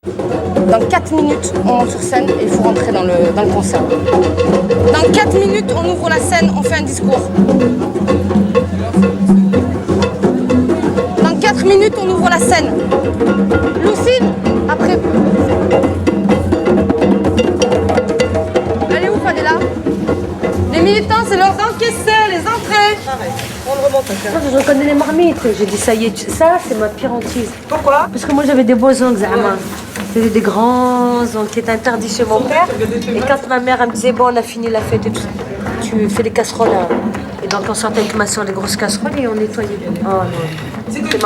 Dans 4 minutes, on monte sur scène et il faut rentrer dans le concert. Dans 4 minutes, on ouvre la scène, on fait un discours. Dans 4 minutes, on ouvre la scène. Lucine, après. Elle est où, Fadela? Les militants, c'est leurs encaisseurs, les entrées. On le remonte. Je reconnais les marmites. J'ai dit ça y est, ça c'est ma pire hantise. Pourquoi? Parce que moi j'avais des beaux ongles, Zama. C'était des grands ongles qui étaient interdits chez mon père. Et quand ma mère elle me disait bon on a fini la fête et tout, tu fais les casseroles. Hein. Et donc on sortait avec ma soeur les grosses casseroles et on nettoyait. Oh non. C'est que tu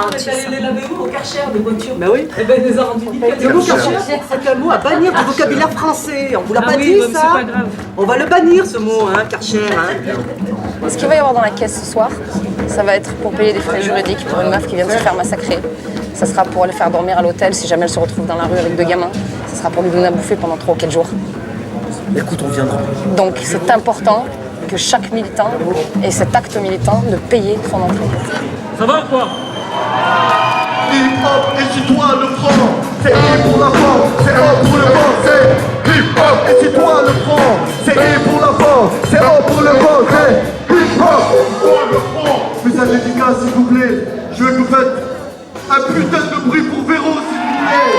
les lavais où? Au Karcher de voiture? Bah oui. Eh ben, elle nous a rendu Le mot Karcher, c'est un mot à bannir du vocabulaire français. On vous l'a pas dit, ça? ça? C'est pas grave. On va le bannir, ce mot, hein, Karcher. Hein. Ce qu'il va y avoir dans la caisse ce soir, ça va être pour payer des frais juridiques pour une meuf qui vient de se faire massacrer. Ça sera pour aller faire dormir à l'hôtel si jamais elle se retrouve dans la rue avec 2 gamins. Ça sera pour lui donner à bouffer pendant 3 ou 4 jours. Écoute, on viendra. Donc c'est important que chaque militant ait cet acte militant de payer son entrée. Ça va ou quoi? Hip-hop et citoyen le front, c'est hip pour la force, c'est hop pour le vent, c'est hip-hop et citoyen le front, c'est hip pour la force, c'est hop pour le vent, c'est hip-hop pour le front. Plus un dédicace s'il vous plaît, je veux que vous faites un putain de bruit pour Véro s'il vous plaît.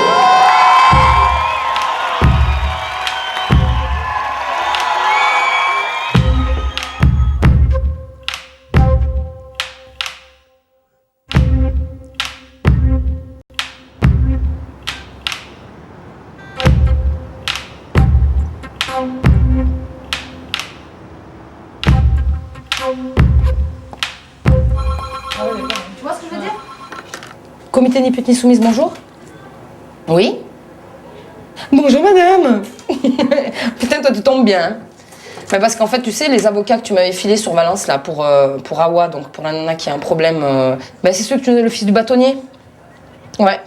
Tu vois ce que je veux dire? Comité ni pute ni soumise, bonjour. Oui. Bonjour madame. Putain, toi tu tombes bien. Hein. Mais parce qu'en fait, tu sais, les avocats que tu m'avais filés sur Valence là pour Awa, donc pour la nana qui a un problème, ben, c'est ceux que tu donnais le fils du bâtonnier. Ouais.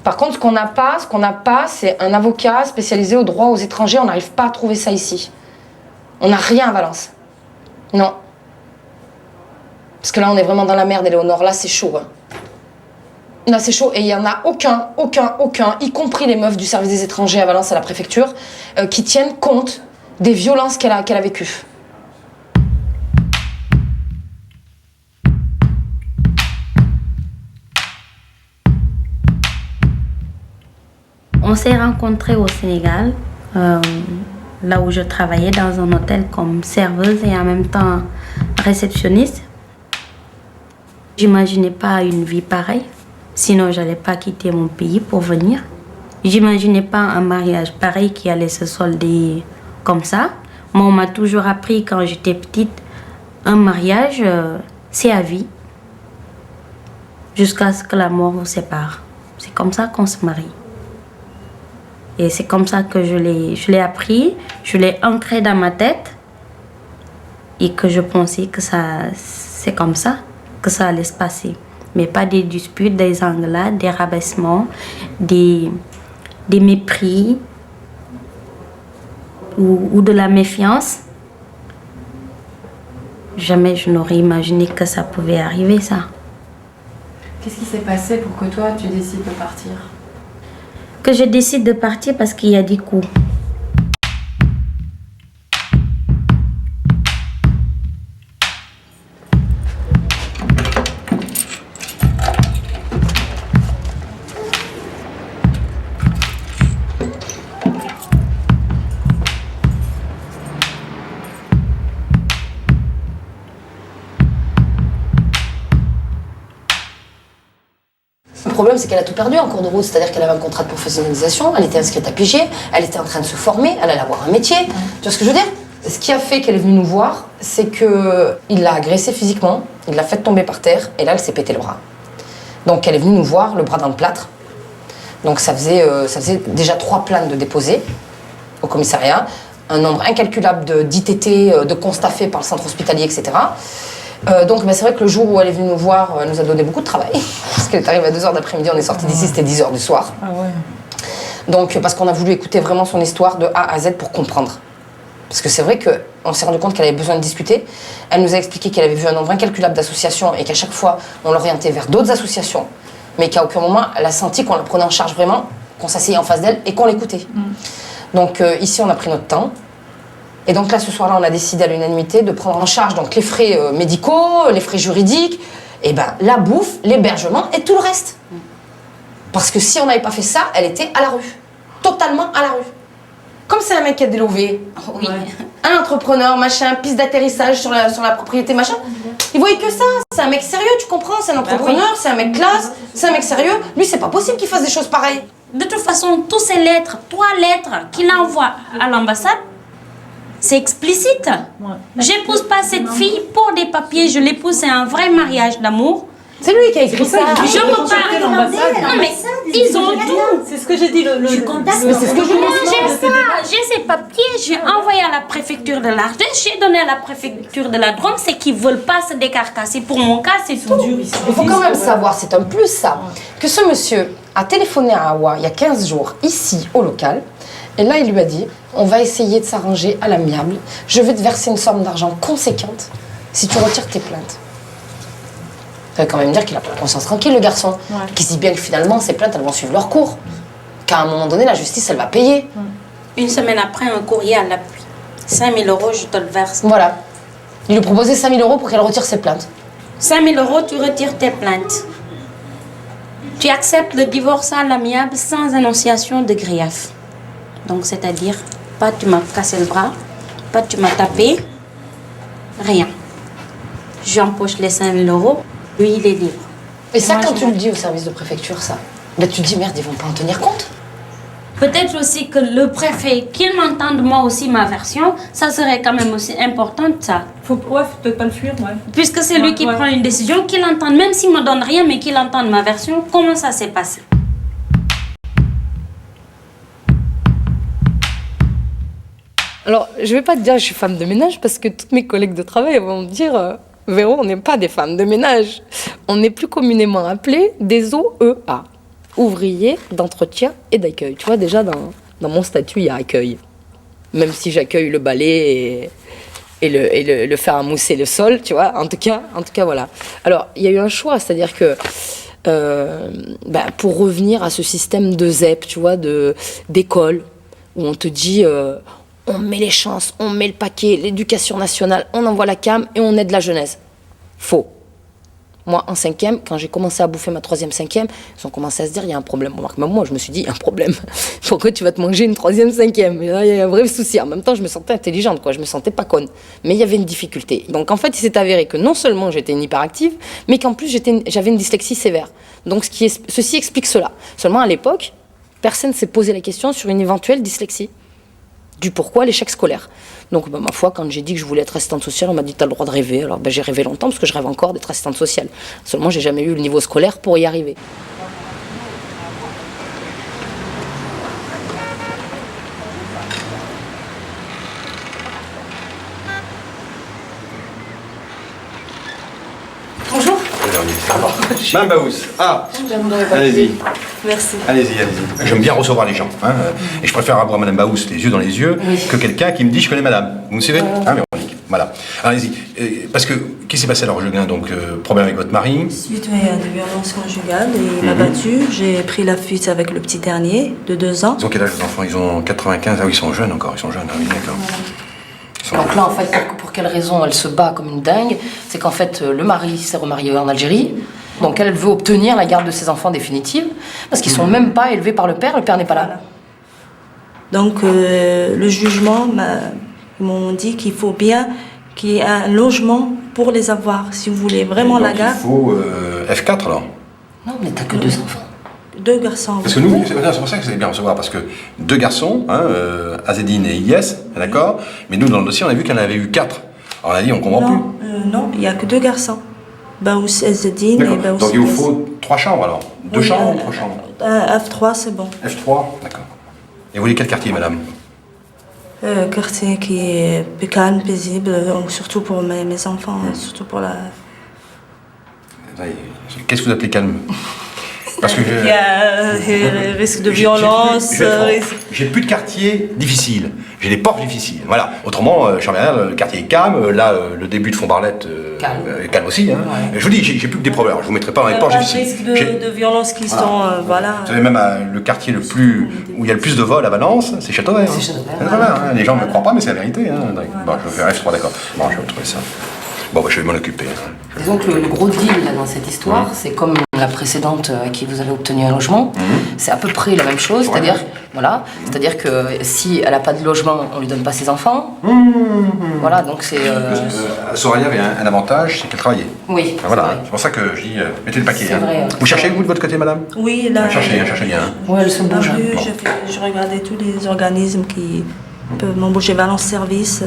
Par contre, ce qu'on n'a pas, c'est un avocat spécialisé au droit aux étrangers. On n'arrive pas à trouver ça ici. On n'a rien à Valence. Non. Parce que là, on est vraiment dans la merde, Éléonore. Là, c'est chaud. Hein. Là, c'est chaud. Et il n'y en a aucun, y compris les meufs du service des étrangers à Valence, à la préfecture, qui tiennent compte des violences qu'elle a vécues. On s'est rencontrés au Sénégal, là où je travaillais dans un hôtel comme serveuse et en même temps réceptionniste. J'imaginais pas une vie pareille, sinon j'allais pas quitter mon pays pour venir. J'imaginais pas un mariage pareil qui allait se solder comme ça. Moi, on m'a toujours appris quand j'étais petite, un mariage, c'est à vie, jusqu'à ce que la mort vous sépare. C'est comme ça qu'on se marie. Et c'est comme ça que je l'ai appris, je l'ai ancré dans ma tête et que je pensais que c'est comme ça, que ça allait se passer. Mais pas des disputes, des engueulades, des rabaissements, des mépris ou de la méfiance. Jamais je n'aurais imaginé que ça pouvait arriver, ça. Qu'est-ce qui s'est passé pour que toi, tu décides de partir? Que je décide de partir parce qu'il y a des coups. Le problème, c'est qu'elle a tout perdu en cours de route, c'est-à-dire qu'elle avait un contrat de professionnalisation, elle était inscrite à Piger, elle était en train de se former, elle allait avoir un métier. Tu vois ce que je veux dire? Ce qui a fait qu'elle est venue nous voir, c'est qu'il l'a agressée physiquement, il l'a fait tomber par terre, et là, elle s'est pété le bras. Donc, elle est venue nous voir, le bras dans le plâtre. Donc, ça faisait déjà 3 plaintes de déposées au commissariat, un nombre incalculable d'ITT, de constats faits par le centre hospitalier, etc. Donc c'est vrai que le jour où elle est venue nous voir, elle nous a donné beaucoup de travail. Parce qu'elle est arrivée à 2h d'après-midi, on est sorti d'ici, c'était 10h du soir. Ah ouais. Donc parce qu'on a voulu écouter vraiment son histoire de A à Z pour comprendre. Parce que c'est vrai qu'on s'est rendu compte qu'elle avait besoin de discuter. Elle nous a expliqué qu'elle avait vu un nombre incalculable d'associations et qu'à chaque fois, on l'orientait vers d'autres associations. mais qu'à aucun moment elle a senti qu'on la prenait en charge vraiment, qu'on s'asseyait en face d'elle et qu'on l'écoutait. Donc ici on a pris notre temps. Et donc là ce soir-là on a décidé à l'unanimité de prendre en charge donc les frais médicaux, les frais juridiques, et ben la bouffe, l'hébergement et tout le reste. Parce que si on n'avait pas fait ça, elle était à la rue. Totalement à la rue. Comme c'est un mec qui a délevé, Oui. un entrepreneur, machin, piste d'atterrissage sur la propriété, machin, il voyait que ça. C'est un mec sérieux, tu comprends? C'est un entrepreneur, c'est un mec classe, c'est un mec sérieux. Lui, c'est pas possible qu'il fasse des choses pareilles. De toute façon, toutes ces lettres, 3 lettres qu'il envoie à l'ambassade, c'est explicite. J'épouse pas cette fille pour des papiers, je l'épouse, c'est un vrai mariage d'amour. C'est lui qui a écrit ça. Je peux pas. Non mais ils ont tout. C'est ce que j'ai dit. Mais c'est ce que je Moi dis. j'ai ça, j'ai ces papiers, j'ai envoyé à la préfecture de l'Ardèche, j'ai donné à la préfecture de la Drôme, c'est qu'ils veulent pas se décarcasser. Pour mon cas, c'est tout. Il faut quand même savoir, c'est un plus ça, que ce monsieur a téléphoné à Awa il y a 15 jours, ici, au local, et là il lui a dit, on va essayer de s'arranger à l'amiable, je vais te verser une somme d'argent conséquente si tu retires tes plaintes. Ça veut quand même dire qu'il a pas la conscience tranquille, le garçon, qui se dit bien que finalement ces plaintes elles vont suivre leur cours, qu'à un moment donné la justice elle va payer. Une semaine après, un courrier à l'appui. 5 000 €, je te le verse. Voilà. Il lui proposait 5 000 € pour qu'elle retire ses plaintes. 5 000 €, tu retires tes plaintes. Tu acceptes le divorce à l'amiable sans annonciation de grief. Donc, c'est-à-dire, pas tu m'as cassé le bras, pas tu m'as tapé, rien. J'empoche les 5 000 €, lui, il est libre. Et ça, Moi, quand je tu le dis au service de préfecture, ça, ben, tu te dis merde, ils vont pas en tenir compte. Peut-être aussi que le préfet, qu'il m'entende moi aussi ma version, ça serait quand même aussi important ça. Faut peut-être pas le fuir, ouais. Puisque c'est lui qui prend une décision, qu'il entende, même s'il me donne rien, mais qu'il entende ma version, comment ça s'est passé. Alors, je vais pas te dire que je suis femme de ménage parce que toutes mes collègues de travail vont me dire Véro, on n'est pas des femmes de ménage. On est plus communément appelés des OEA, ouvriers d'entretien et d'accueil. Tu vois, déjà dans mon statut, il y a accueil. Même si j'accueille le balai et le fer à mousser le sol, tu vois, en tout cas, voilà. Alors, il y a eu un choix, c'est-à-dire que pour revenir à ce système de ZEP, tu vois, d'école, où on te dit on met les chances, on met le paquet, l'éducation nationale, on envoie la cam et on aide la jeunesse. Faux. Moi, en 5e, quand j'ai commencé à bouffer ma 3e, 5e, ils ont commencé à se dire, il y a un problème. Même moi, je me suis dit, il y a un problème. Pourquoi tu vas te manger une 3e, 5e? Et là, il y a un vrai souci. En même temps, je me sentais intelligente, quoi. Je me sentais pas conne. Mais il y avait une difficulté. Donc, en fait, il s'est avéré que non seulement j'étais une hyperactive, mais qu'en plus, j'avais une dyslexie sévère. Donc, ceci explique cela. Seulement, à l'époque, personne ne s'est posé la question sur une éventuelle dyslexie. Du pourquoi l'échec scolaire. Donc, ma foi, quand j'ai dit que je voulais être assistante sociale, on m'a dit, t'as le droit de rêver. Alors, j'ai rêvé longtemps, parce que je rêve encore d'être assistante sociale. Seulement, j'ai jamais eu le niveau scolaire pour y arriver. Bonjour. Madame Baous, allez-y. Merci. Allez-y. J'aime bien recevoir les gens. Hein, et je préfère avoir Madame Baous les yeux dans les yeux que quelqu'un qui me dit je connais Madame. Vous me suivez Véronique. Voilà. Allez-y. Parce que, qu'est-ce qui s'est passé alors, Julien? Donc, problème avec votre mari? Suite à des violences conjugales, il m'a battu. J'ai pris la fuite avec le petit dernier de 2 ans. Ils ont quel âge les enfants? Ils ont 95. Ah oui, ils sont jeunes encore. Ils sont jeunes, oui, d'accord. Donc là, en fait, pour quelle raison elle se bat comme une dingue? C'est qu'en fait, le mari s'est remarié en Algérie. Donc elle veut obtenir la garde de ses enfants définitive. Parce qu'ils sont même pas élevés par le père n'est pas là. Donc le jugement, ils m'ont dit qu'il faut bien qu'il y ait un logement pour les avoir. Si vous voulez vraiment la garde. Il faut F4 alors? Non, mais t'as que 2 enfants. 2 garçons. Parce que nous, c'est pour ça que vous allez bien recevoir, parce que 2 garçons, Azedine et Ilyes, d'accord, mais nous dans le dossier on a vu qu'il y en avait eu 4. Alors on a dit on comprend plus. Non, il n'y a que 2 garçons. Baous Azedine et Baous. Donc il vous faut 3 chambres alors? 2 chambres ou 3 chambres? F3 c'est bon. F3, d'accord. Et vous voulez quel quartier, madame? Quartier qui est calme, paisible, surtout pour mes enfants, surtout pour la... Qu'est-ce que vous appelez calme? Parce que il y a risque de violence. J'ai plus de quartier difficile, j'ai des portes difficiles. Voilà. Autrement, Chambéry, le quartier est calme. Là, le début de Font-Barlette, calme aussi. Hein. Ouais. Je vous dis, j'ai plus que des problèmes. Je vous mettrai pas dans les portes Pas difficiles. de risque de violences qui sont, voilà. Vous savez, même le quartier où il y a le plus de vols à Valence, c'est Châteauvert. C'est Châteauvert, Voilà, hein. Les gens ne me croient pas, mais c'est la vérité. Hein. Bon, je vais faire F3, d'accord. Bon, je vais retrouver ça. Bon, bah, je vais m'en occuper. Hein. Disons que le gros deal là, dans cette histoire, c'est comme la précédente à qui vous avez obtenu un logement, c'est à peu près la même chose, c'est-à-dire c'est-à-dire que si elle n'a pas de logement, on lui donne pas ses enfants. Voilà, donc c'est. Soraya avait un avantage, c'est qu'elle travaillait. Oui. Voilà, vrai. c'est pour ça que je dis, mettez le paquet. C'est Hein. vrai. Vous cherchez vous de votre côté, madame? Oui, là. Cherchez bien. Hein. Ouais, elle se bouge. Hein. Bon. Je regardais tous les organismes qui peuvent m'embaucher, Valence Service.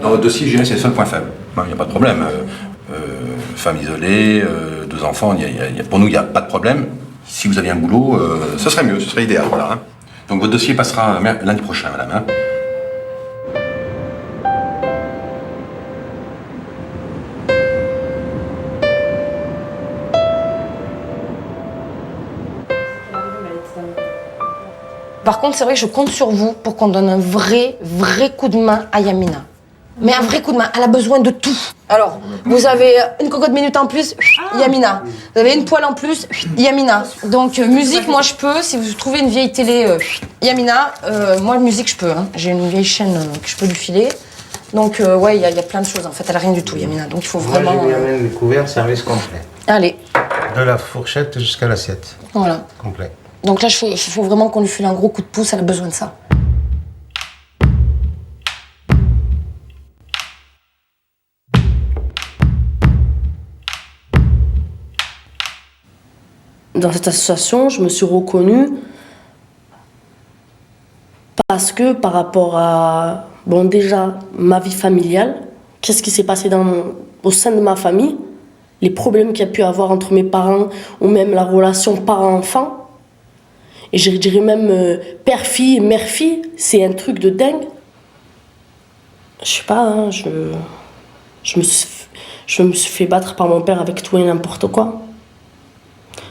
Dans votre dossier, je dirais c'est le seul point faible. Il n'y a pas de problème. Femme isolée, 2 enfants, pour nous, il n'y a pas de problème. Si vous aviez un boulot, ce serait mieux, ce serait idéal. Voilà, hein. Donc votre dossier passera lundi prochain, madame. Hein. Par contre, c'est vrai que je compte sur vous pour qu'on donne un vrai coup de main à Yamina. Mais un vrai coup de main, elle a besoin de tout. Alors, vous avez une cocotte minute en plus, Yamina. Vous avez une poêle en plus, Yamina. Donc, musique, moi je peux. Si vous trouvez une vieille télé, Yamina. Moi, musique, je peux. Hein. J'ai une vieille chaîne que je peux lui filer. Donc, ouais, il y a plein de choses. En fait, elle a rien du tout, Yamina. Donc, il faut vraiment. Moi, je lui amène les couverts, service complet. Allez. De la fourchette jusqu'à l'assiette. Voilà. Complet. Donc là, il faut vraiment qu'on lui file un gros coup de pouce. Elle a besoin de ça. Dans cette association, je me suis reconnue parce que par rapport à, bon, déjà, ma vie familiale, qu'est-ce qui s'est passé au sein de ma famille, les problèmes qu'il y a pu avoir entre mes parents ou même la relation parent-enfant, et je dirais même père-fille, mère-fille, c'est un truc de dingue. Je sais pas, hein, je me suis fait battre par mon père avec tout et n'importe quoi.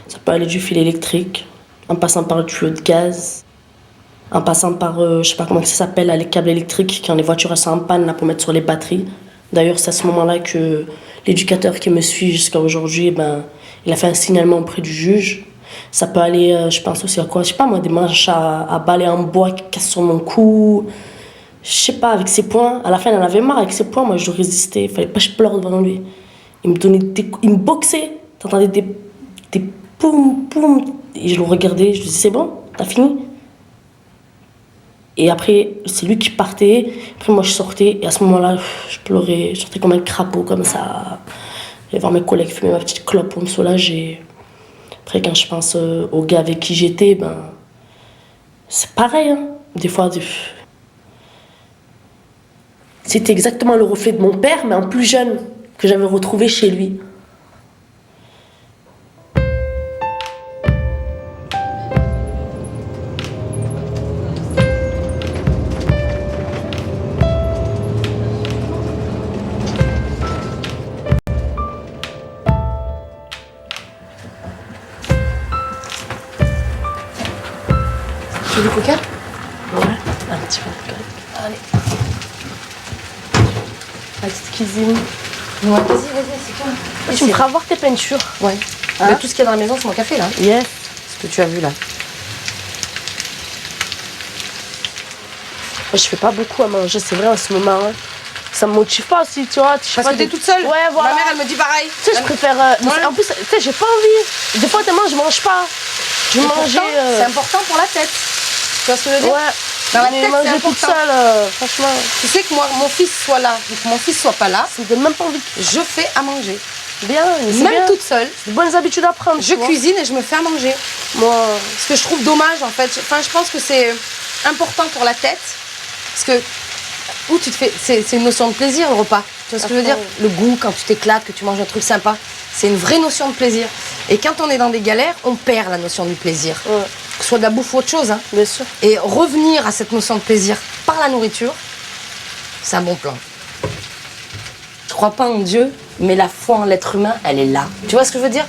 Ça peut aller du fil électrique, en passant par le tuyau de gaz, en passant par, je sais pas comment ça s'appelle, les câbles électriques quand les voitures sont en panne là, pour mettre sur les batteries. D'ailleurs, c'est à ce moment-là que l'éducateur qui me suit jusqu'à aujourd'hui, il a fait un signalement auprès du juge. Ça peut aller, je pense aussi à quoi, je sais pas moi, des manches à balai en bois qui cassent sur mon cou. Je sais pas, avec ses poings. À la fin, il en avait marre avec ses poings, moi je résistais, il fallait pas que je pleure devant lui. Il me boxait, t'entendais des poum, poum. Et je le regardais, je lui disais, c'est bon, t'as fini? Et après, c'est lui qui partait. Après, moi, je sortais. Et à ce moment-là, je pleurais. Je sortais comme un crapaud, comme ça. J'allais voir mes collègues fumer ma petite clope pour me soulager. Après, quand je pense aux gars avec qui j'étais, c'est pareil. Hein. Des fois, c'était exactement le reflet de mon père, mais en plus jeune, que j'avais retrouvé chez lui. Tu veux du coca? Ouais, un petit peu de coca. Allez. La petite cuisine. Ouais, vas-y, c'est toi. Tu me feras voir tes peintures. Ouais. Hein? Tout ce qu'il y a dans la maison, c'est mon café, là. Yes. Ce que tu as vu, là. Je fais pas beaucoup à manger, c'est vrai, en ce moment. Hein. Ça me motive pas aussi, tu vois. Parce que t'es toute seule. Ouais, voilà. Ma mère, elle me dit pareil. Tu sais, je préfère. En plus, tu sais, j'ai pas envie. Des fois, tellement, je mange pas. Je mangeais. C'est important pour la tête. Tu vois ce que je veux dire? Ouais. Dans la Mais tête, manger c'est toute important. seule, franchement. Tu sais que moi, mon fils soit là ou que mon fils soit pas là, Ça me donne même pas envie. je fais à manger. Bien, mais c'est Même bien. toute seule, C'est de bonnes habitudes à prendre. je tu vois. cuisine et je me fais à manger. Moi, Ce que je trouve dommage, en fait. Enfin, je pense que c'est important pour la tête. Parce que, où tu te fais. C'est une notion de plaisir, le repas. Tu vois ce que je veux dire? Le goût, quand tu t'éclates, que tu manges un truc sympa. C'est une vraie notion de plaisir. Et quand on est dans des galères, on perd la notion du plaisir. ouais, Que ce soit de la bouffe ou autre chose. Hein. bien sûr. Et revenir à cette notion de plaisir par la nourriture, c'est un bon plan. Je crois pas en Dieu, mais la foi en l'être humain, elle est là. Tu vois ce que je veux dire?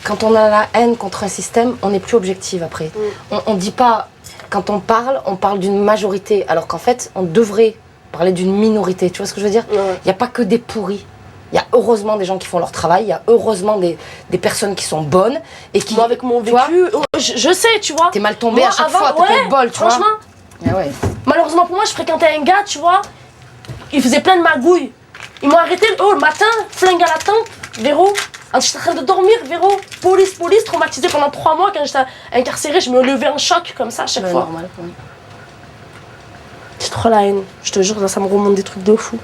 Quand on a la haine contre un système, on n'est plus objectif après. On dit pas, quand on parle d'une majorité, alors qu'en fait, on devrait parler d'une minorité. Tu vois ce que je veux dire? Il n'y a pas que des pourris. Il y a heureusement des gens qui font leur travail, il y a heureusement des personnes qui sont bonnes et qui... Moi, avec mon vécu, je sais, tu vois. T'es mal tombé Moi, à chaque avant, fois, t'as pas eu de bol, tu vois. Franchement, Ouais. malheureusement pour moi, je fréquentais un gars, tu vois. Il faisait plein de magouilles. Ils m'ont arrêté le matin, flingue à la tempe, Véro. J'étais en train de dormir, Véro. Police, traumatisée pendant 3 mois. Quand j'étais incarcérée, je me levais en choc comme ça à chaque fois. Normal. J'ai trop la haine. Je te jure, ça me remonte des trucs de fou.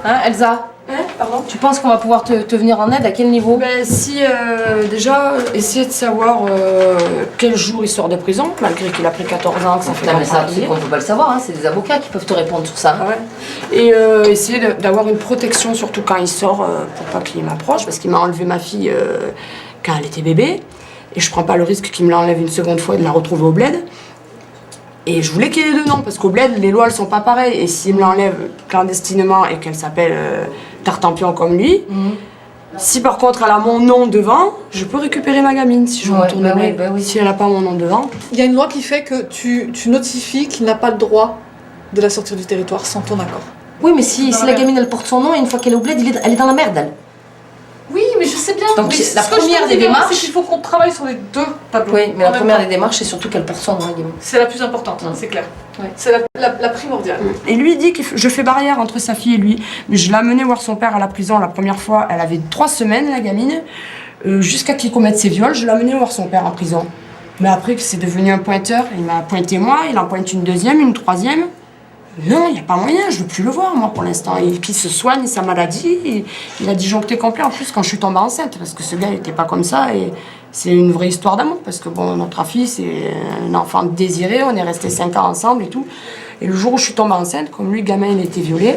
Hein, Elsa? Pardon? Tu penses qu'on va pouvoir te venir en aide à quel niveau? Ben si, déjà, essayer de savoir quel jour il sort de prison, malgré qu'il a pris 14 ans, que ça fait Non mais ça, longtemps. on peut pas le savoir, hein. C'est des avocats qui peuvent te répondre sur ça. Ah ouais. Et essayer d'avoir une protection, surtout quand il sort, pour pas qu'il m'approche, parce qu'il m'a enlevé ma fille quand elle était bébé, et je prends pas le risque qu'il me l'enlève une seconde fois et de la retrouver au bled. Et je voulais qu'il y ait les deux noms, parce qu'au bled, les lois elles sont pas pareilles, et s'il me l'enlève clandestinement et qu'elle s'appelle Tartampion comme lui, si par contre elle a mon nom devant, je peux récupérer ma gamine si je retourne au bled. Si elle a pas mon nom devant. Il y a une loi qui fait que tu notifies qu'il n'a pas le droit de la sortir du territoire sans ton accord. Oui, mais si la gamine elle porte son nom, et une fois qu'elle est au bled, elle est dans la merde, elle. Oui, mais je sais bien. Donc mais la première des démarches, c'est qu'il faut qu'on travaille sur les deux tableaux. Oui, mais la première des démarches, c'est surtout qu'elle porte son nom, la gamine. C'est la plus importante, c'est clair. Ouais. C'est la primordiale. Et lui il dit que je fais barrière entre sa fille et lui. Mais je l'ai amené voir son père à la prison la première fois. Elle avait 3 semaines, la gamine, jusqu'à qu'il commette ses viols. Je l'ai amené voir son père en prison. Mais après que c'est devenu un pointeur, il m'a pointé moi, il en pointe une deuxième, une troisième. Non, il n'y a pas moyen, je ne veux plus le voir, moi, pour l'instant. Et puis, il se soigne, sa maladie. Il a disjoncté complet, en plus, quand je suis tombée enceinte. Parce que ce gars, il n'était pas comme ça. Et c'est une vraie histoire d'amour. Parce que, bon, notre fille, c'est un enfant désiré. On est restés 5 ans ensemble et tout. Et le jour où je suis tombée enceinte, comme lui, le gamin, il a été violé.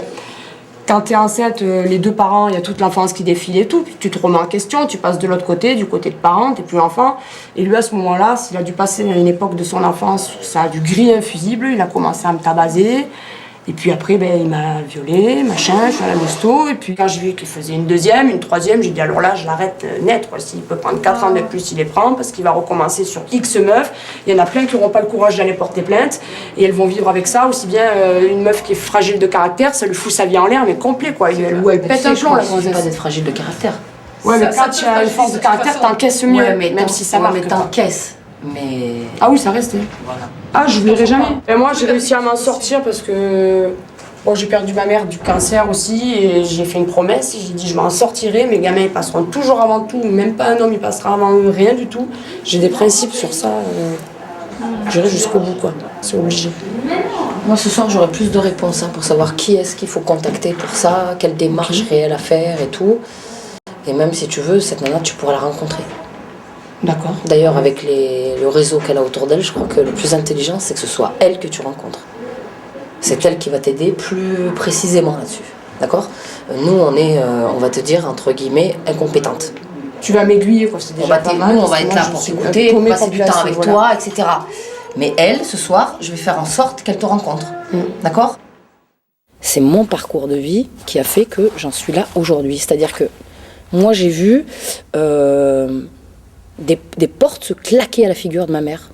Quand tu es enceinte, les deux parents, il y a toute l'enfance qui défile et tout. Puis tu te remets en question, tu passes de l'autre côté, du côté de parents, tu n'es plus enfant. Et lui, à ce moment-là, s'il a dû passer à une époque de son enfance, ça a dû griller un fusible, il a commencé à me tabasser. Et puis après, ben, il m'a violé, machin, je suis à la mosto. Et puis quand j'ai vu qu'il faisait une deuxième, une troisième, j'ai dit alors là, je l'arrête net. S'il peut prendre 4 ans de plus, il les prend parce qu'il va recommencer sur X meufs. Il y en a plein qui n'auront pas le courage d'aller porter plainte. Et elles vont vivre avec ça. Aussi bien une meuf qui est fragile de caractère, ça lui fout sa vie en l'air, mais complet quoi. Elle pète un plomb, la grossesse. C'est pas d'être fragile de caractère. Ouais, mais quand tu as une force de caractère, t'encaisses mieux, ouais, mais même si ça marque. Mais t'encaisses. Mais... Ah oui, ça restait. Voilà. Ah, je n'oublierai jamais. Et moi, j'ai réussi à m'en sortir parce que... Bon, j'ai perdu ma mère du cancer aussi et j'ai fait une promesse. J'ai dit je m'en sortirai, mes gamins ils passeront toujours avant tout, même pas un homme il passera avant eux, rien du tout. J'ai des principes sur ça, j'irai jusqu'au bout quoi, c'est obligé. Moi ce soir j'aurai plus de réponses pour savoir qui est-ce qu'il faut contacter pour ça, quelle démarche réelle à faire et tout. Et même si tu veux, cette nana tu pourras la rencontrer. D'accord. D'ailleurs avec le réseau qu'elle a autour d'elle, je crois que le plus intelligent c'est que ce soit elle que tu rencontres. C'est elle qui va t'aider plus précisément là-dessus, d'accord? Nous, on va te dire, entre guillemets, incompétente. Tu vas m'aiguiller, quoi, c'est déjà pas mal. Nous, on va être là pour t'écouter, pour passer du temps avec toi, etc. Mais elle, ce soir, je vais faire en sorte qu'elle te rencontre, d'accord? C'est mon parcours de vie qui a fait que j'en suis là aujourd'hui. C'est-à-dire que moi, j'ai vu des portes se claquer à la figure de ma mère.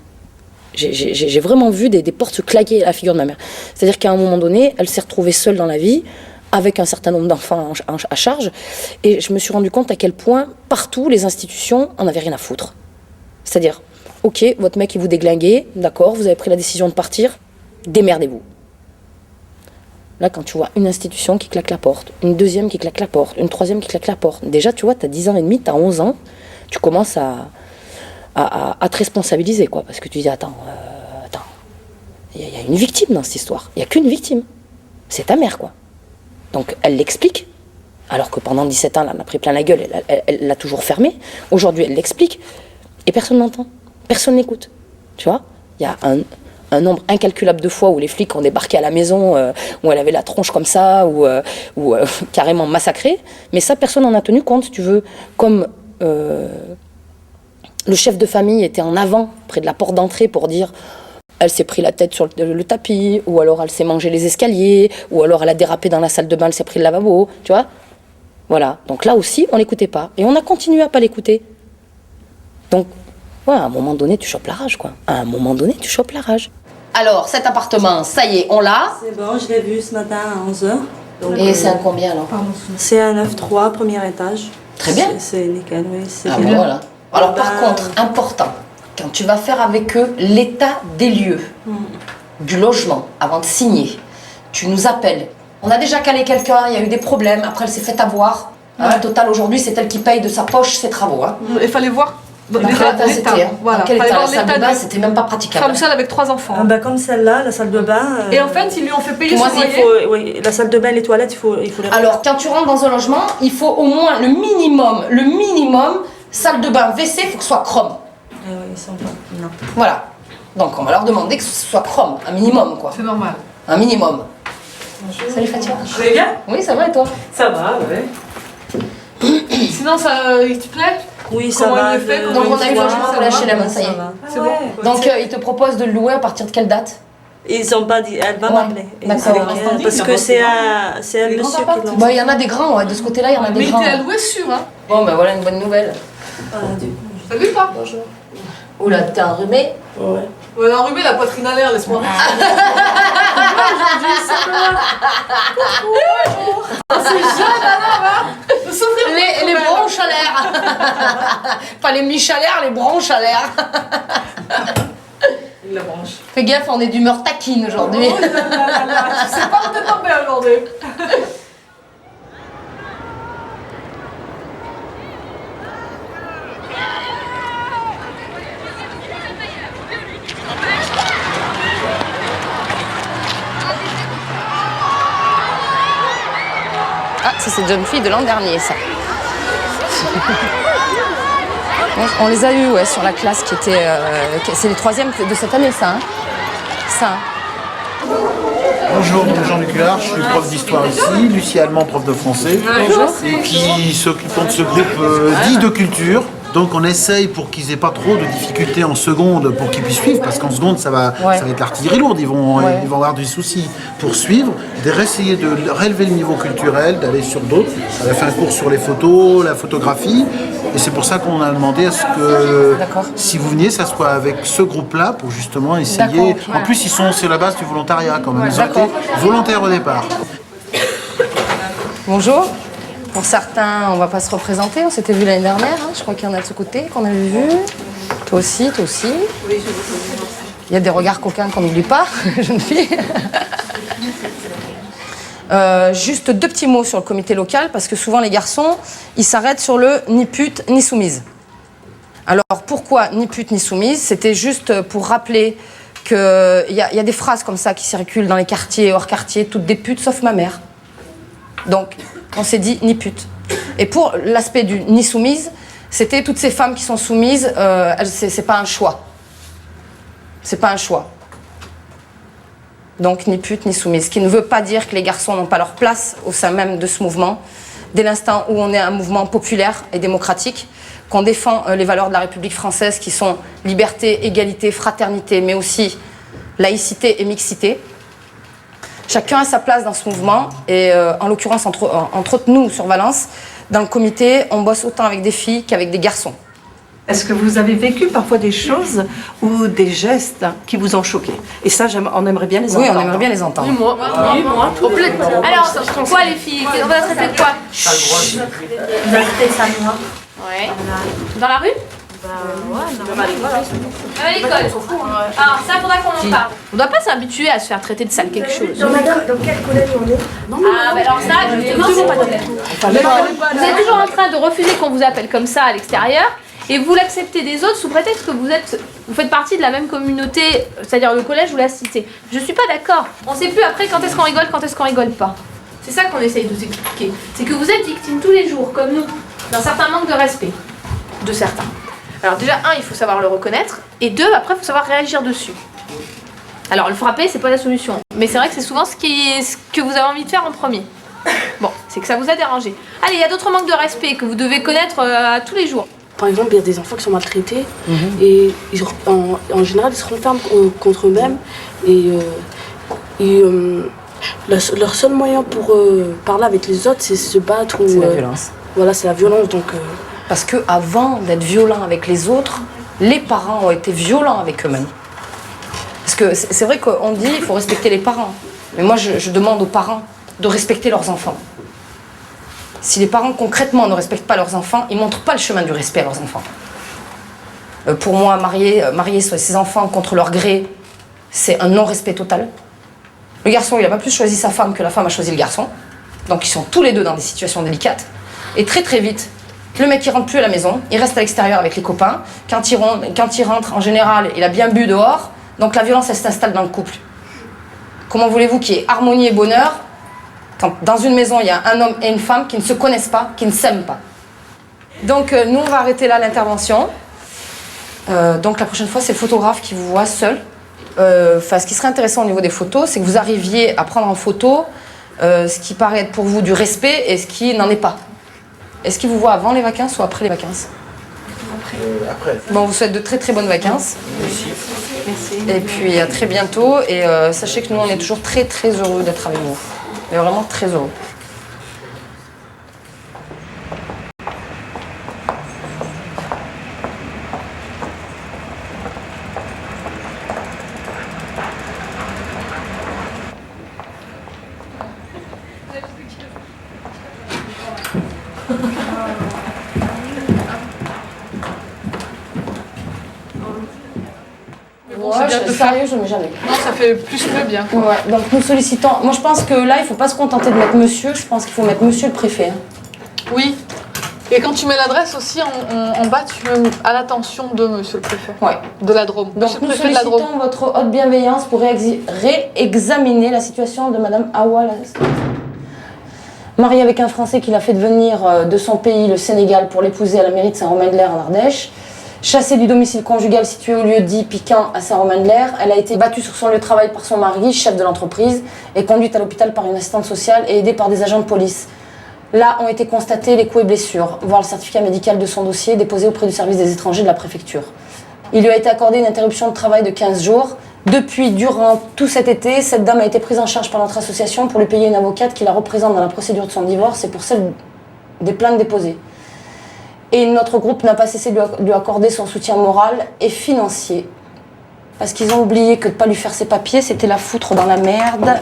J'ai vraiment vu des portes se claquer à la figure de ma mère. C'est-à-dire qu'à un moment donné, elle s'est retrouvée seule dans la vie, avec un certain nombre d'enfants à charge, et je me suis rendu compte à quel point, partout, les institutions en avaient rien à foutre. C'est-à-dire, ok, votre mec, il vous déglinguait, d'accord, vous avez pris la décision de partir, démerdez-vous. Là, quand tu vois une institution qui claque la porte, une deuxième qui claque la porte, une troisième qui claque la porte, déjà, tu vois, t'as 10 ans et demi, t'as 11 ans, tu commences à te responsabiliser, quoi, parce que tu dis, attends, il y a une victime dans cette histoire, il n'y a qu'une victime, c'est ta mère, quoi. Donc elle l'explique, alors que pendant 17 ans, elle en a pris plein la gueule, elle l'a toujours fermée, aujourd'hui elle l'explique, et personne n'entend, personne n'écoute, tu vois. Il y a un nombre incalculable de fois où les flics ont débarqué à la maison, où elle avait la tronche comme ça, ou carrément massacrée, mais ça, personne n'en a tenu compte, si tu veux, comme... le chef de famille était en avant, près de la porte d'entrée, pour dire elle s'est pris la tête sur le tapis, ou alors elle s'est mangé les escaliers, ou alors elle a dérapé dans la salle de bain, elle s'est pris le lavabo, tu vois. Voilà, donc là aussi, on l'écoutait pas. Et on a continué à pas l'écouter. Donc, ouais, à un moment donné, tu chopes la rage, quoi. À un moment donné, tu chopes la rage. Alors, cet appartement, ça y est, on l'a. C'est bon, je l'ai vu ce matin à 11h. Et c'est un combien, alors? C'est un 9-3, premier étage. Très bien. C'est nickel, oui. Ah bon, voilà. Alors, par contre, important, quand tu vas faire avec eux l'état des lieux du logement, avant de signer, tu nous appelles. On a déjà calé quelqu'un, il y a eu des problèmes, après elle s'est fait avoir. Au total, aujourd'hui, c'est elle qui paye de sa poche ses travaux. Hein. Il fallait voir dans quel état c'était, hein. Voilà. Dans quel Fallait état voir la salle de l'état bain, c'était même pas praticable. Femme seule avec 3 enfants. Ah bah comme celle-là, la salle de bain. Et en fait, ils lui ont fait payer son loyer. Oui, la salle de bain, les toilettes, il faut les Alors, quand tu rentres dans un logement, il faut au moins le minimum, salle de bain, WC, il faut que ce soit chrome. Ah oui, ils sont pas. Non. Voilà. Donc, on va leur demander que ce soit chrome, un minimum, quoi. C'est normal. Un minimum. Bonjour. Salut Fatia. Vous allez bien? Oui, ça va et toi? Ça va, ouais. Sinon, il te plaît? Oui, ça Comment va. il le fait? Donc, on a eu le logement pour lâcher la main, ça y est. C'est bon. Donc, ils te proposent de le louer à partir de quelle date? Ils n'ont pas dit, elle va m'appeler. D'accord. Parce que c'est un monsieur qui l'a. Bah, il y en a des grands, ouais. De ce côté-là, il y en a des Mais il grands. était alloué sûr, hein? Bon, ben voilà une bonne nouvelle. Salut, pas? Bonjour. Oula, t'es enrhumé? Ouais. On a enrhumé la poitrine à l'air, laisse-moi. C'est jeune alors, hein? Les bronches à l'air. Pas les miches à l'air, les bronches à l'air. La branche. Fais gaffe, on est d'humeur taquine aujourd'hui. Oh là là là là, je sais pas où t'es tombé aujourd'hui. Ah, ça c'est jeune fille de l'an dernier, ça. On les a eus, ouais, sur la classe qui était... c'est les 3e de cette année, ça. Hein, ça. Bonjour, Jean-Luc Huard, je suis prof d'histoire ici, Lucie Allemand, prof de français. Bonjour. Et qui s'occupons de ce groupe dit de culture. Donc on essaye pour qu'ils aient pas trop de difficultés en seconde pour qu'ils puissent suivre, parce qu'en seconde ça va être l'artillerie lourde, ils vont avoir des soucis pour suivre, d'essayer de relever le niveau culturel, d'aller sur d'autres. Elle a fait un cours sur les photos, la photographie, et c'est pour ça qu'on a demandé à ce que si vous veniez, ça soit avec ce groupe-là pour justement essayer. En plus ils sont sur la base du volontariat quand même, ils ont été volontaires au départ. Bonjour. Pour certains, on va pas se représenter. On s'était vu l'année dernière. Hein. Je crois qu'il y en a de ce côté qu'on avait vu. Toi aussi, toi aussi. Il y a des regards coquins qu'on n'oublie pas, jeune fille. Juste 2 petits mots sur le comité local, parce que souvent les garçons, ils s'arrêtent sur le ni pute ni soumise. Alors pourquoi ni pute ni soumise? C'était juste pour rappeler qu'il y a des phrases comme ça qui circulent dans les quartiers, hors quartier, toutes des putes sauf ma mère. Donc, on s'est dit ni pute. Et pour l'aspect du ni soumise, c'était toutes ces femmes qui sont soumises, c'est pas un choix. C'est pas un choix. Donc, ni pute ni soumise. Ce qui ne veut pas dire que les garçons n'ont pas leur place au sein même de ce mouvement. Dès l'instant où on est un mouvement populaire et démocratique, qu'on défend les valeurs de la République française qui sont liberté, égalité, fraternité, mais aussi laïcité et mixité. Chacun a sa place dans ce mouvement et en l'occurrence, entre autres nous sur Valence, dans le comité, on bosse autant avec des filles qu'avec des garçons. Est-ce que vous avez vécu parfois des choses ou des gestes qui vous ont choqué? Et ça, on aimerait bien les entendre. Oui, on aimerait bien les entendre. Oui, moi. Alors, quoi les filles? On va traiter de quoi? On va traiter de ça, moi. Ouais. Dans la rue? À l'école. Alors, ça, faudra qu'on en parle. On doit pas s'habituer à se faire traiter de sale quelque chose. Madame, dans quel collège on est? Ah, bah alors ça, justement, c'est pas de Vous êtes toujours en train de refuser qu'on vous appelle comme ça à l'extérieur et vous l'acceptez des autres sous prétexte que vous faites partie de la même communauté, c'est-à-dire le collège ou la cité. Je suis pas d'accord. On sait plus après quand est-ce qu'on rigole, quand est-ce qu'on rigole pas. C'est ça qu'on essaye de vous expliquer. C'est que vous êtes victimes tous les jours, comme nous, d'un certain manque de respect de certains. Alors déjà, il faut savoir le reconnaître, et 2, après, il faut savoir réagir dessus. Alors, le frapper, c'est pas la solution. Mais c'est vrai que c'est souvent ce que vous avez envie de faire en premier. Bon, c'est que ça vous a dérangé. Allez, il y a d'autres manques de respect que vous devez connaître tous les jours. Par exemple, il y a des enfants qui sont maltraités et en général, ils se renferment contre eux-mêmes et Leur seul moyen pour parler avec les autres, c'est se battre ou. C'est la violence. Voilà, c'est la violence. Donc, Parce que avant d'être violents avec les autres, les parents ont été violents avec eux-mêmes. Parce que c'est vrai qu'on dit qu'il faut respecter les parents. Mais moi, je demande aux parents de respecter leurs enfants. Si les parents concrètement ne respectent pas leurs enfants, ils ne montrent pas le chemin du respect à leurs enfants. Pour moi, marier ses enfants contre leur gré, c'est un non-respect total. Le garçon, il n'a pas plus choisi sa femme que la femme a choisi le garçon. Donc ils sont tous les deux dans des situations délicates. Et très très vite, le mec il rentre plus à la maison, il reste à l'extérieur avec les copains. Quand il rentre, en général, il a bien bu dehors. Donc la violence, elle s'installe dans le couple. Comment voulez-vous qu'il y ait harmonie et bonheur quand dans une maison, il y a un homme et une femme qui ne se connaissent pas, qui ne s'aiment pas? Donc nous, on va arrêter là l'intervention. Donc la prochaine fois, c'est le photographe qui vous voit seul. Ce qui serait intéressant au niveau des photos, c'est que vous arriviez à prendre en photo ce qui paraît être pour vous du respect et ce qui n'en est pas. Est-ce qu'il vous voit avant les vacances ou après les vacances? Après. Bon, on vous souhaite de très très bonnes vacances. Merci. Et puis à très bientôt. Et sachez que nous, on est toujours très très heureux d'être avec vous. On est vraiment très heureux. Sérieux, je ne mets jamais. Non, ça fait plus que bien. Ouais, donc nous sollicitons. Moi, je pense que là, il ne faut pas se contenter de mettre monsieur. Je pense qu'il faut mettre monsieur le préfet. Hein. Oui. Et quand tu mets l'adresse aussi, en bas, tu mets à l'attention de monsieur le préfet. Ouais. De la Drôme. Donc nous sollicitons votre haute bienveillance pour réexaminer la situation de madame Awa. Mariée avec un Français qui l'a fait devenir de son pays, le Sénégal, pour l'épouser à la mairie de Saint-Romain-de-l'Air en Ardèche. Chassée du domicile conjugal situé au lieu dit Piquant à Saint-Romain-de-l'Air, elle a été battue sur son lieu de travail par son mari, chef de l'entreprise, et conduite à l'hôpital par une assistante sociale et aidée par des agents de police. Là ont été constatés les coups et blessures, voire le certificat médical de son dossier déposé auprès du service des étrangers de la préfecture. Il lui a été accordé une interruption de travail de 15 jours. Depuis, durant tout cet été, cette dame a été prise en charge par notre association pour lui payer une avocate qui la représente dans la procédure de son divorce et pour celle des plaintes déposées. Et notre groupe n'a pas cessé de lui accorder son soutien moral et financier. Parce qu'ils ont oublié que de ne pas lui faire ses papiers, c'était la foutre dans la merde.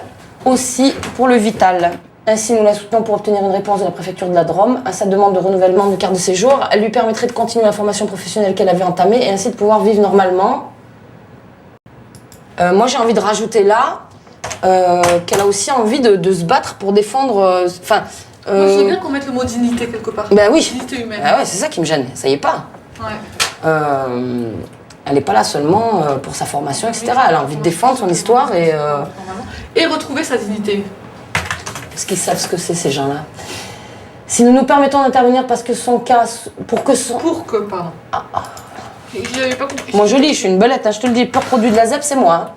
Aussi pour le vital. Ainsi, nous la soutenons pour obtenir une réponse de la préfecture de la Drôme à sa demande de renouvellement de carte de séjour. Elle lui permettrait de continuer la formation professionnelle qu'elle avait entamée et ainsi de pouvoir vivre normalement. Moi, j'ai envie de rajouter là qu'elle a aussi envie de se battre pour défendre... Moi, je veux bien qu'on mette le mot dignité quelque part. Ben oui. Dignité humaine. Ben ouais, c'est ça qui me gêne. Ça y est pas. Ouais. Elle n'est pas là seulement pour sa formation, etc. Elle a envie de défendre son histoire et retrouver sa dignité. Parce qu'ils savent ce que c'est, ces gens-là. Si nous nous permettons d'intervenir parce que son cas... Pardon. J'avais pas compris. Moi, je lis, je suis une belette, hein, je te le dis. Le pur produit de la ZEP, c'est moi. Hein.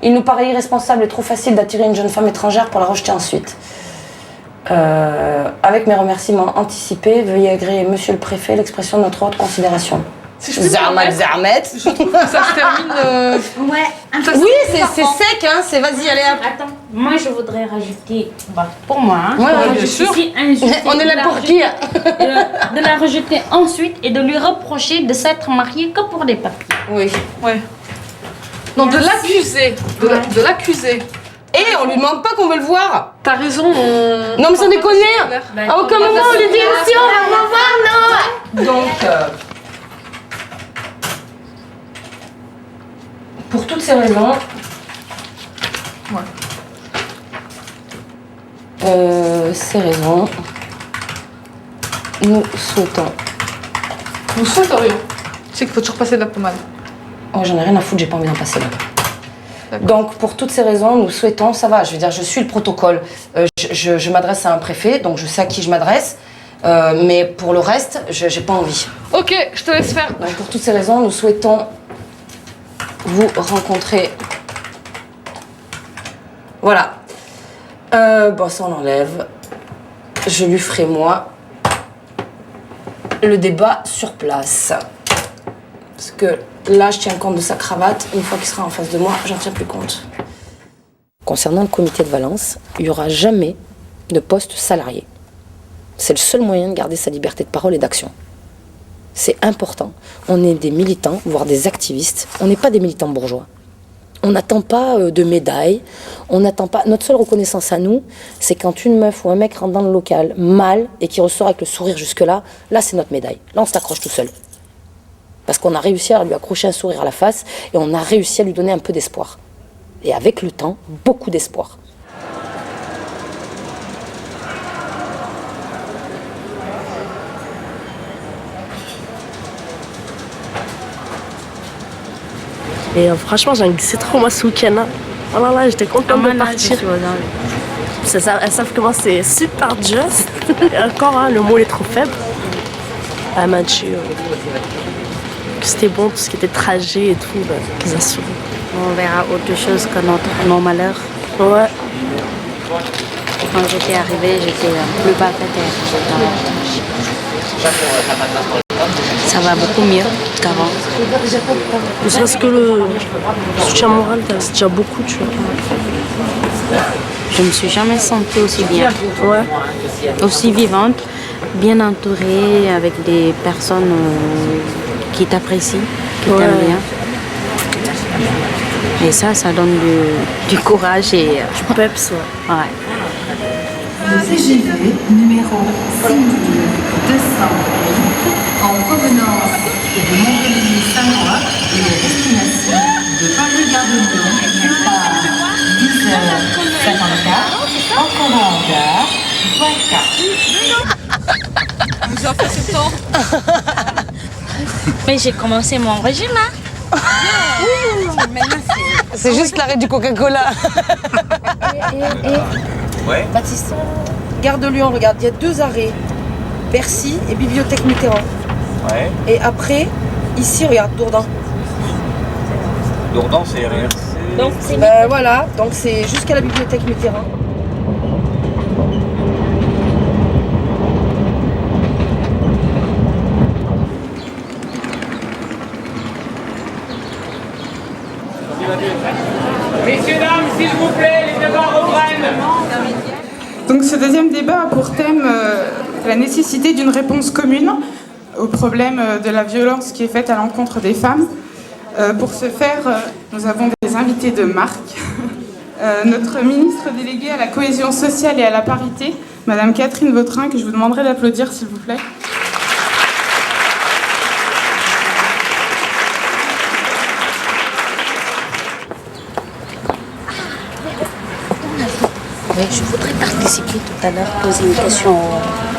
Il nous paraît irresponsable et trop facile d'attirer une jeune femme étrangère pour la rejeter ensuite. Avec mes remerciements anticipés, veuillez agréer, monsieur le préfet, l'expression de notre haute considération. Si je peux Zarmet. Je trouve que ça se termine... Ouais. Oui, c'est sec, hein. C'est vas-y, allez hop. Attends, moi je voudrais rajouter, pour moi, hein, Ouais, bien sûr. On est là pour qui? De la rejeter ensuite et de lui reprocher de s'être mariée que pour des papiers. Oui. Ouais. Non, de l'accuser. De l'accuser. Et on lui demande pas qu'on veut le voir. T'as raison. Non mais sans déconner. À aucun moment on lui dit si on va voir, non. Donc pour toutes ces raisons, nous souhaitons. Nous souhaiterions. Tu sais qu'il faut toujours passer de la pommade. Oh, j'en ai rien à foutre, j'ai pas envie d'en passer là. Donc, pour toutes ces raisons, nous souhaitons, ça va, je veux dire, je suis le protocole. Je m'adresse à un préfet, donc je sais à qui je m'adresse. Mais pour le reste, j'ai pas envie. Ok, je te laisse faire. Donc, pour toutes ces raisons, nous souhaitons vous rencontrer. Voilà. Bon, ça, on enlève. Je lui ferai, moi, le débat sur place. Parce que là, je tiens compte de sa cravate. Une fois qu'il sera en face de moi, j'en tiens plus compte. concernant le comité de Valence, il n'y aura jamais de poste salarié. C'est le seul moyen de garder sa liberté de parole et d'action. C'est important. On est des militants, voire des activistes. On n'est pas des militants bourgeois. On n'attend pas de médailles. On n'attend pas. Notre seule reconnaissance à nous, c'est quand une meuf ou un mec rentre dans le local mal et qui ressort avec le sourire jusque-là, là c'est notre médaille. Là on s'accroche tout seul. Parce qu'on a réussi à lui accrocher un sourire à la face et on a réussi à lui donner un peu d'espoir. Et avec le temps, beaucoup d'espoir. Et franchement, j'ai glissé trop moi ce week-end. Hein. Oh là là, j'étais contente de partir. Elles savent comment c'est super just. Et encore, hein, le mot est trop faible. Elle m'a dit que c'était bon, tout ce qui était trajet et tout, qu'ils assurent. On verra autre chose que nos malheurs. Ouais. Quand j'étais arrivée, j'étais plus parfaite. Ça va beaucoup mieux qu'avant. Ne serait-ce que le soutien moral, c'est déjà beaucoup, tu vois. Je me suis jamais sentie aussi bien. Ouais. Aussi vivante, bien entourée, avec des personnes qui t'apprécient, qui t'aiment bien. Et ça donne du courage et du peps. Ouais. Le CGV numéro 6200 en provenance de Montpellier-Saint-Maur et destination de Paris-Gare de Lyon à 10h54 en gare Voica. Vous en faites ce temps. Mais j'ai commencé mon régime là. C'est juste l'arrêt du Coca-Cola. Ouais. Baptiste, Gare de Lyon, regarde, il y a 2 arrêts. Bercy et Bibliothèque Mitterrand. Ouais. Et après, ici, regarde, Dourdan. Dourdan, c'est RRC. Donc, voilà, donc c'est jusqu'à la Bibliothèque Mitterrand. Messieurs, dames, s'il vous plaît, les débats reprennent. Donc ce deuxième débat a pour thème la nécessité d'une réponse commune au problème de la violence qui est faite à l'encontre des femmes. Pour ce faire, nous avons des invités de marque. Notre ministre déléguée à la cohésion sociale et à la parité, Madame Catherine Vautrin, que je vous demanderai d'applaudir s'il vous plaît. Oui, je voudrais participer tout à l'heure, poser une question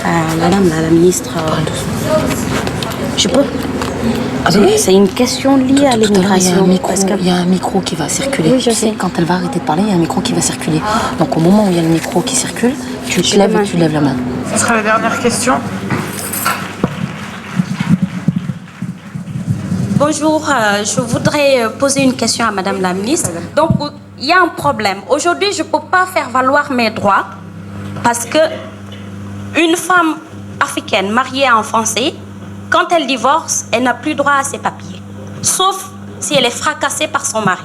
à madame la ministre. Je peux? C'est une question liée à l'immigration. Il y a un micro qui va circuler. Oui, je sais. Quand elle va arrêter de parler, il y a un micro qui va circuler. Donc au moment où il y a le micro qui circule, tu lèves la main. Ce sera la dernière question. Bonjour, je voudrais poser une question à madame la ministre. Donc, il y a un problème. Aujourd'hui, je ne peux pas faire valoir mes droits parce que une femme africaine mariée à un Français, quand elle divorce, elle n'a plus droit à ses papiers. Sauf si elle est fracassée par son mari.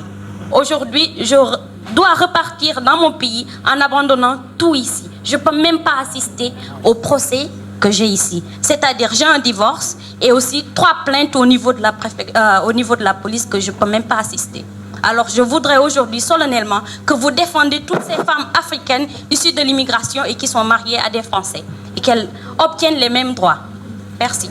Aujourd'hui, je dois repartir dans mon pays en abandonnant tout ici. Je ne peux même pas assister au procès que j'ai ici. C'est-à-dire, j'ai un divorce et aussi 3 plaintes au niveau de la police que je ne peux même pas assister. Alors, je voudrais aujourd'hui solennellement que vous défendez toutes ces femmes africaines issues de l'immigration et qui sont mariées à des Français et qu'elles obtiennent les mêmes droits. Merci.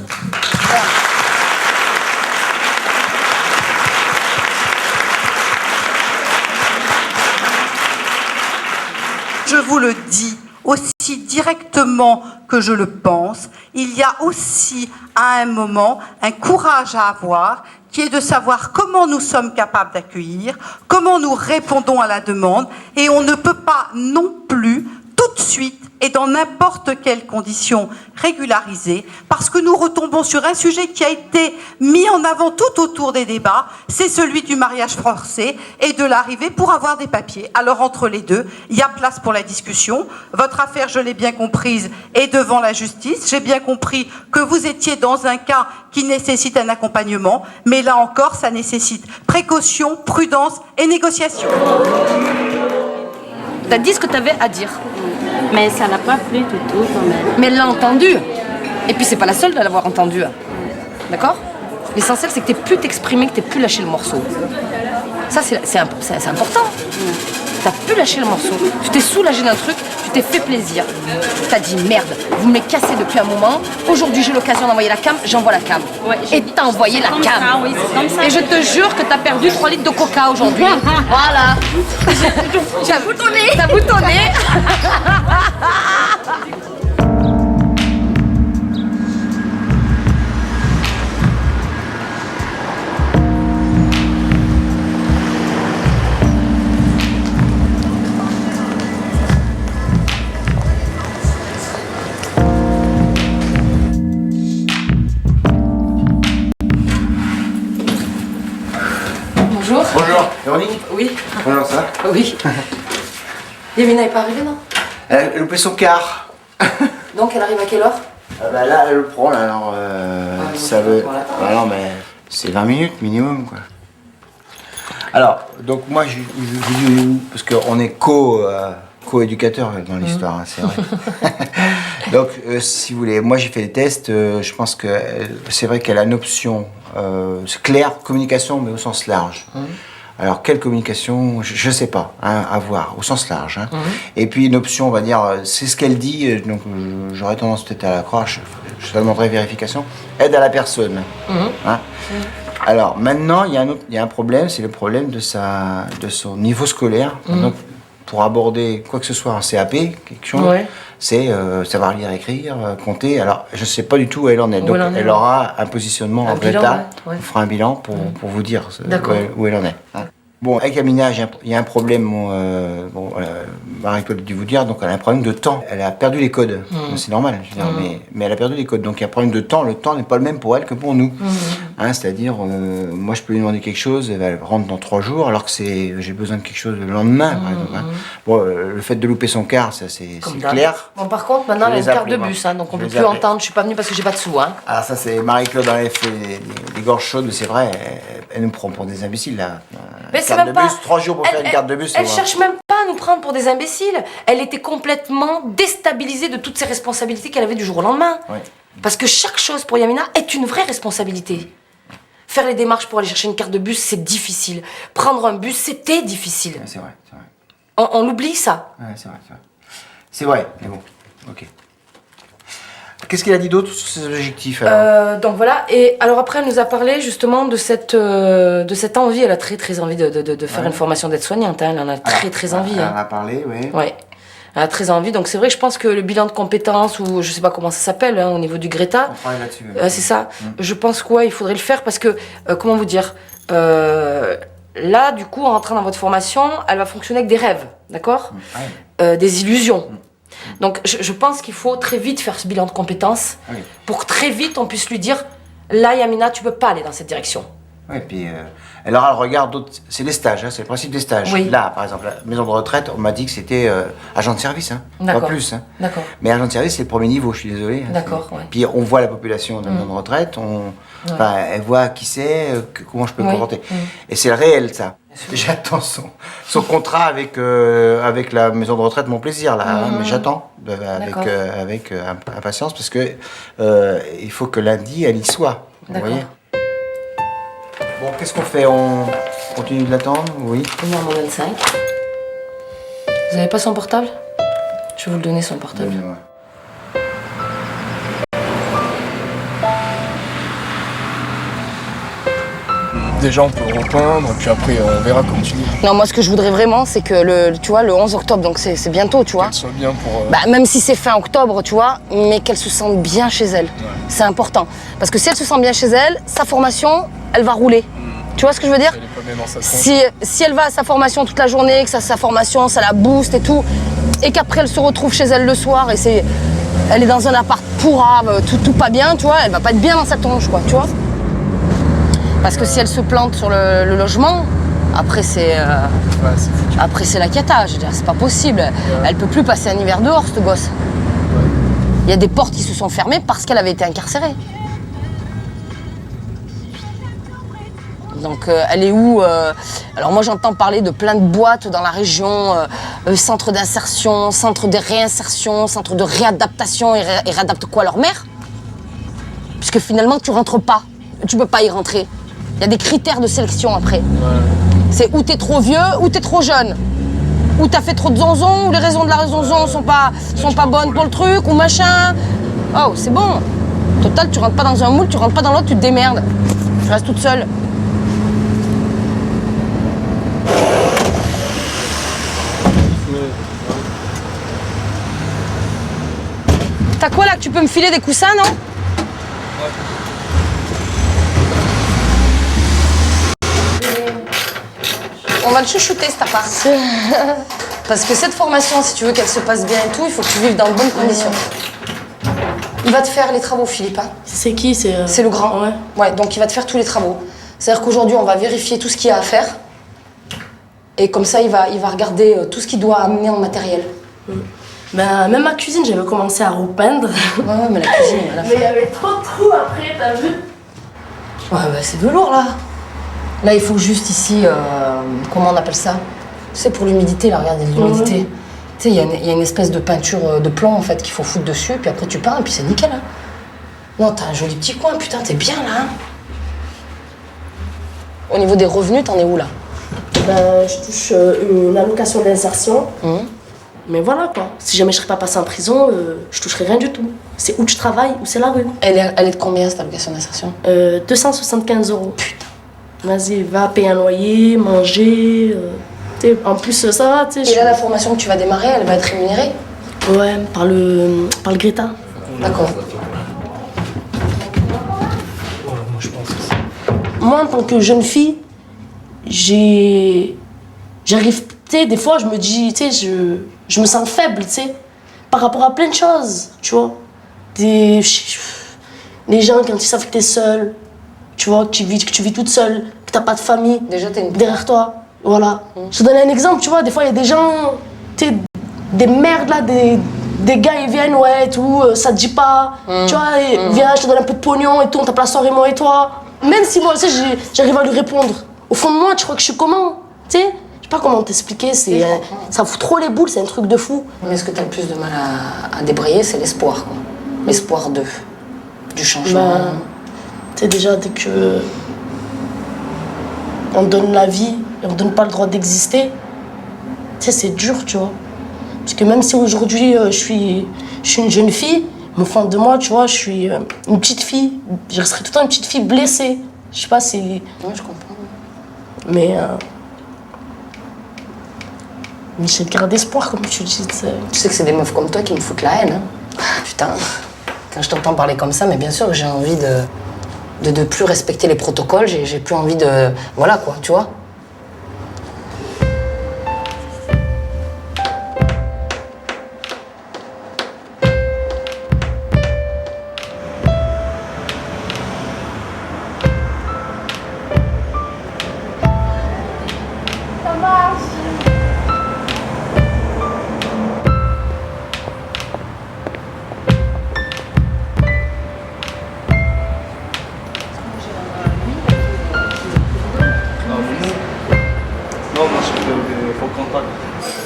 Je vous le dis aussi directement que je le pense, il y a aussi à un moment un courage à avoir qui est de savoir comment nous sommes capables d'accueillir, comment nous répondons à la demande, et on ne peut pas non plus tout de suite et dans n'importe quelle condition régularisée, parce que nous retombons sur un sujet qui a été mis en avant tout autour des débats, c'est celui du mariage forcé et de l'arrivée pour avoir des papiers. Alors entre les deux, il y a place pour la discussion. Votre affaire, je l'ai bien comprise, est devant la justice. J'ai bien compris que vous étiez dans un cas qui nécessite un accompagnement, mais là encore, ça nécessite précaution, prudence et négociation. T'as dit ce que t'avais à dire. Mais ça l'a pas plu du tout quand même. Mais elle l'a entendu. Et puis c'est pas la seule de l'avoir entendu. D'accord? L'essentiel c'est que t'aies pu t'exprimer, que t'aies pu lâcher le morceau. Ça c'est important. T'as pu lâcher le morceau. Tu t'es soulagé d'un truc, tu t'es fait plaisir. T'as dit merde, vous me les cassez depuis un moment. Aujourd'hui j'ai l'occasion d'envoyer la cam, j'envoie la cam. Ouais, et t'as envoyé la cam. Ça, oui, c'est comme ça. Et je te jure que t'as perdu 3 litres de coca aujourd'hui. Voilà. T'as boutonné. T'as boutonné. Bonjour. Bonjour, Véronique. Oui. Bonjour, ça. Oui. Yamina n'est pas arrivée, non? Elle a loupé son quart. Donc elle arrive à quelle heure? Bah là, elle le prend, là, alors ça veut... voilà. Ah non, mais c'est 20 minutes minimum, quoi. Alors, donc moi, j'ai dû... Parce qu'on est co-éducateur dans l'histoire, hein, c'est vrai. Donc, si vous voulez, moi j'ai fait les tests, je pense que c'est vrai qu'elle a une option claire, communication, mais au sens large. Alors, quelle communication? Je ne sais pas, hein, à voir, au sens large. Hein. Et puis, une option, on va dire, c'est ce qu'elle dit, donc j'aurais tendance peut-être à la croire, je demanderai vérification, aide à la personne. Hein. Alors, maintenant, il y a un problème, c'est le problème de son niveau scolaire. Donc, pour aborder quoi que ce soit en CAP, quelque chose, c'est savoir lire, écrire, compter. Alors, je ne sais pas du tout où elle en est. Donc, elle aura un positionnement en Greta. On fera un bilan pour vous dire où elle en est. Hein. Bon, avec Yamina, il y a un problème. Marie-Claude a dû vous dire, donc elle a un problème de temps. Elle a perdu les codes. C'est normal, je veux dire, mais elle a perdu les codes. Donc il y a un problème de temps. Le temps n'est pas le même pour elle que pour nous. Hein, c'est-à-dire, moi je peux lui demander quelque chose, elle va rentrer dans 3 jours, alors que j'ai besoin de quelque chose le lendemain, par exemple. Hein. Bon, le fait de louper son quart, ça c'est clair. Bon, par contre, maintenant elle a une carte de bus, hein, donc on ne peut plus entendre. Je suis pas venue parce que j'ai pas de sous. Hein. Alors ça c'est Marie-Claude, elle fait des gorges chaudes, c'est vrai. Elle nous prend pour des imbéciles là. Mais c'est même pas. 3 jours pour faire une carte de bus. Elle cherche même pas à nous prendre pour des imbéciles. Elle était complètement déstabilisée de toutes ces responsabilités qu'elle avait du jour au lendemain. Oui. Parce que chaque chose pour Yamina est une vraie responsabilité. Faire les démarches pour aller chercher une carte de bus, c'est difficile. Prendre un bus, c'était difficile. Ouais, c'est vrai, c'est vrai. On l'oublie, ça. Ouais, c'est vrai, c'est vrai. C'est vrai, mais bon, ok. Qu'est-ce qu'elle a dit d'autre sur ses objectifs alors donc voilà, et alors après elle nous a parlé justement de cette envie, elle a très envie de faire une formation d'aide-soignante, hein. Elle en a très envie. Elle hein. en a parlé, oui. Ouais. Elle a très envie, donc c'est vrai que je pense que le bilan de compétences, ou je sais pas comment ça s'appelle, hein, au niveau du Greta, on travaille là-dessus. c'est ça, je pense qu'il faudrait le faire parce que, comment vous dire, là du coup en rentrant dans votre formation, elle va fonctionner avec des rêves, d'accord, des illusions. Donc je pense qu'il faut très vite faire ce bilan de compétences pour que très vite on puisse lui dire là Yamina tu peux pas aller dans cette direction. Oui, puis elle aura le regard d'autres. C'est les stages, hein, c'est le principe des stages. Oui. Là, par exemple, la maison de retraite, on m'a dit que c'était agent de service, hein, pas plus. Hein. D'accord. Mais agent de service, c'est le premier niveau, je suis désolé. Hein, d'accord, ouais. Puis on voit la population de la maison de retraite, elle voit qui c'est, comment je peux me comporter. Et c'est le réel, ça. J'attends son contrat avec la maison de retraite, mon plaisir, là. Hein, mais j'attends avec impatience parce que il faut que lundi, elle y soit. Vous voyez. Bon, qu'est-ce qu'on fait? On continue de l'attendre? Oui. Numéro 25. Vous avez pas son portable? Je vais vous le donner, son portable. Déjà, on peut repeindre, puis après, on verra comme tu dis. Non, moi, ce que je voudrais vraiment, c'est que le 11 octobre, donc c'est bientôt, tu vois. Qu'elle soit bien pour... Bah, même si c'est fin octobre, tu vois, mais qu'elle se sente bien chez elle. C'est important. Parce que si elle se sent bien chez elle, sa formation, elle va rouler. Tu vois ce que je veux dire? Elle est pas bien dans sa si elle va à sa formation toute la journée, que sa formation, ça la booste et tout, et qu'après elle se retrouve chez elle le soir et elle est dans un appart pourrave, tout pas bien, tu vois, elle va pas être bien dans sa tonge, quoi, tu vois. Parce que si elle se plante sur le logement, après c'est la cata, je veux dire, c'est pas possible. Elle peut plus passer un hiver dehors, cette gosse. Il y a des portes qui se sont fermées parce qu'elle avait été incarcérée. Donc elle est où Alors moi j'entends parler de plein de boîtes dans la région, centre d'insertion, centre de réinsertion, centre de réadaptation, et réadaptent quoi, leur mère? Puisque finalement tu rentres pas, tu peux pas y rentrer. Il y a des critères de sélection après. C'est ou t'es trop vieux ou t'es trop jeune. Ou t'as fait trop de zonzon, ou les raisons de la zonzon sont pas bonnes pour le truc, ou machin. Oh, c'est bon. Total, tu rentres pas dans un moule, tu rentres pas dans l'autre, tu te démerdes. Tu restes toute seule. T'as quoi là, que tu peux me filer des coussins, non? On va le chouchouter cet appart. Parce que cette formation, si tu veux qu'elle se passe bien et tout, il faut que tu vives dans de bonnes conditions. Il va te faire les travaux, Philippe. Hein. C'est qui? C'est le grand. Ouais, donc il va te faire tous les travaux. C'est-à-dire qu'aujourd'hui, on va vérifier tout ce qu'il y a à faire. Et comme ça, il va regarder tout ce qu'il doit amener en matériel. Ben, même ma cuisine, j'avais commencé à repeindre. Ouais, mais la cuisine, elle a Mais il y avait trop de trous après, t'as vu? Ouais, bah c'est velours là. Là, il faut juste ici, comment on appelle ça? C'est pour l'humidité, là, regarde, il y a de l'humidité. Tu sais, il y a une espèce de peinture de plomb en fait qu'il faut foutre dessus, puis après tu peins, et puis c'est nickel. Hein. Non, t'as un joli petit coin, putain, t'es bien là. Hein. Au niveau des revenus, t'en es où là? Ben, je touche une allocation d'insertion. Mais voilà quoi, si jamais je serais pas passée en prison, je toucherais rien du tout. C'est où je travaille ou c'est la rue. Elle est de combien cette allocation d'insertion? 275 €. Putain. Vas-y, va payer un loyer, manger. En plus, ça va, tu sais. Et là, la formation que tu vas démarrer, elle va être rémunérée? Ouais, par le Greta. D'accord. Moi, en tant que jeune fille, j'arrive, tu sais, des fois, je me dis, tu sais, je me sens faible, tu sais, par rapport à plein de choses, tu vois. Les gens, quand ils savent que t'es seule, tu vois, que tu vis toute seule, que t'as pas de famille derrière toi. Voilà. Je te donne un exemple, tu vois, des fois il y a des gens, tu sais, des merdes là, des gars ils viennent, ouais, et tout, ça te dit pas, tu vois, viens, je te donne un peu de pognon et tout, on tape la soirée moi et toi. Même si moi, tu sais, j'arrive à lui répondre. Au fond de moi, tu crois que je suis comment? Tu sais, je sais pas comment t'expliquer, ça fout trop les boules, c'est un truc de fou. Mais ce que t'as le plus de mal à débrayer, c'est l'espoir, quoi. L'espoir du changement. Ben, tu sais, déjà, dès que on donne la vie et on donne pas le droit d'exister, tu sais, c'est dur, tu vois. Parce que même si aujourd'hui je suis une jeune fille, mais au fond de moi, tu vois, je suis une petite fille. Je resterai tout le temps une petite fille blessée. Je sais pas si. Ouais, je comprends. Mais j'ai gardé espoir, comme tu dis. Tu sais que c'est des meufs comme toi qui me foutent la haine. Hein. Putain, quand je t'entends parler comme ça, mais bien sûr que j'ai envie de plus respecter les protocoles, j'ai plus envie de... Voilà quoi, tu vois.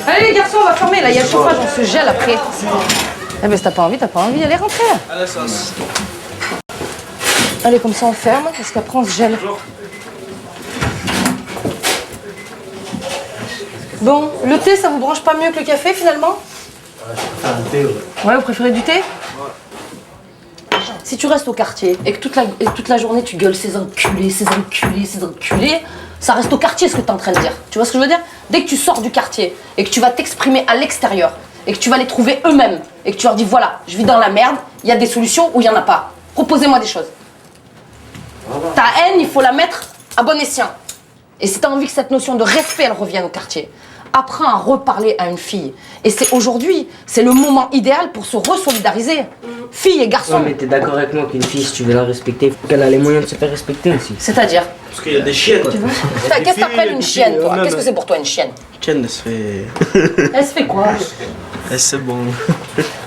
Allez les garçons, on va former là, il y a le chauffage, on se gèle après. Eh ben si t'as pas envie, allez rentrer. À la sauce. Allez, comme ça on ferme, parce qu'après on se gèle. Bon, le thé, ça vous branche pas mieux que le café finalement? Ouais, je préfère le thé, ouais. Ouais, vous préférez du thé? Ouais. Si tu restes au quartier et que toute la journée tu gueules ces enculés, ça reste au quartier ce que t'es en train de dire. Tu vois ce que je veux dire? Dès que tu sors du quartier et que tu vas t'exprimer à l'extérieur et que tu vas les trouver eux-mêmes et que tu leur dis voilà, je vis dans la merde, il y a des solutions ou il y en a pas. Proposez-moi des choses. Ta haine, il faut la mettre à bon escient. Et si t'as envie que cette notion de respect, elle revienne au quartier, apprends à reparler à une fille. Et c'est aujourd'hui, c'est le moment idéal pour se resolidariser. Filles et garçons. Ouais, mais t'es d'accord avec moi qu'une fille, si tu veux la respecter, faut qu'elle a les moyens de se faire respecter aussi. C'est-à-dire? Parce qu'il y a des chiennes. Putain, qu'est-ce que t'appelles une chienne, toi? Qu'est-ce que c'est pour toi, une chienne? Une chienne, elle se fait... Elle se fait quoi? C'est bon.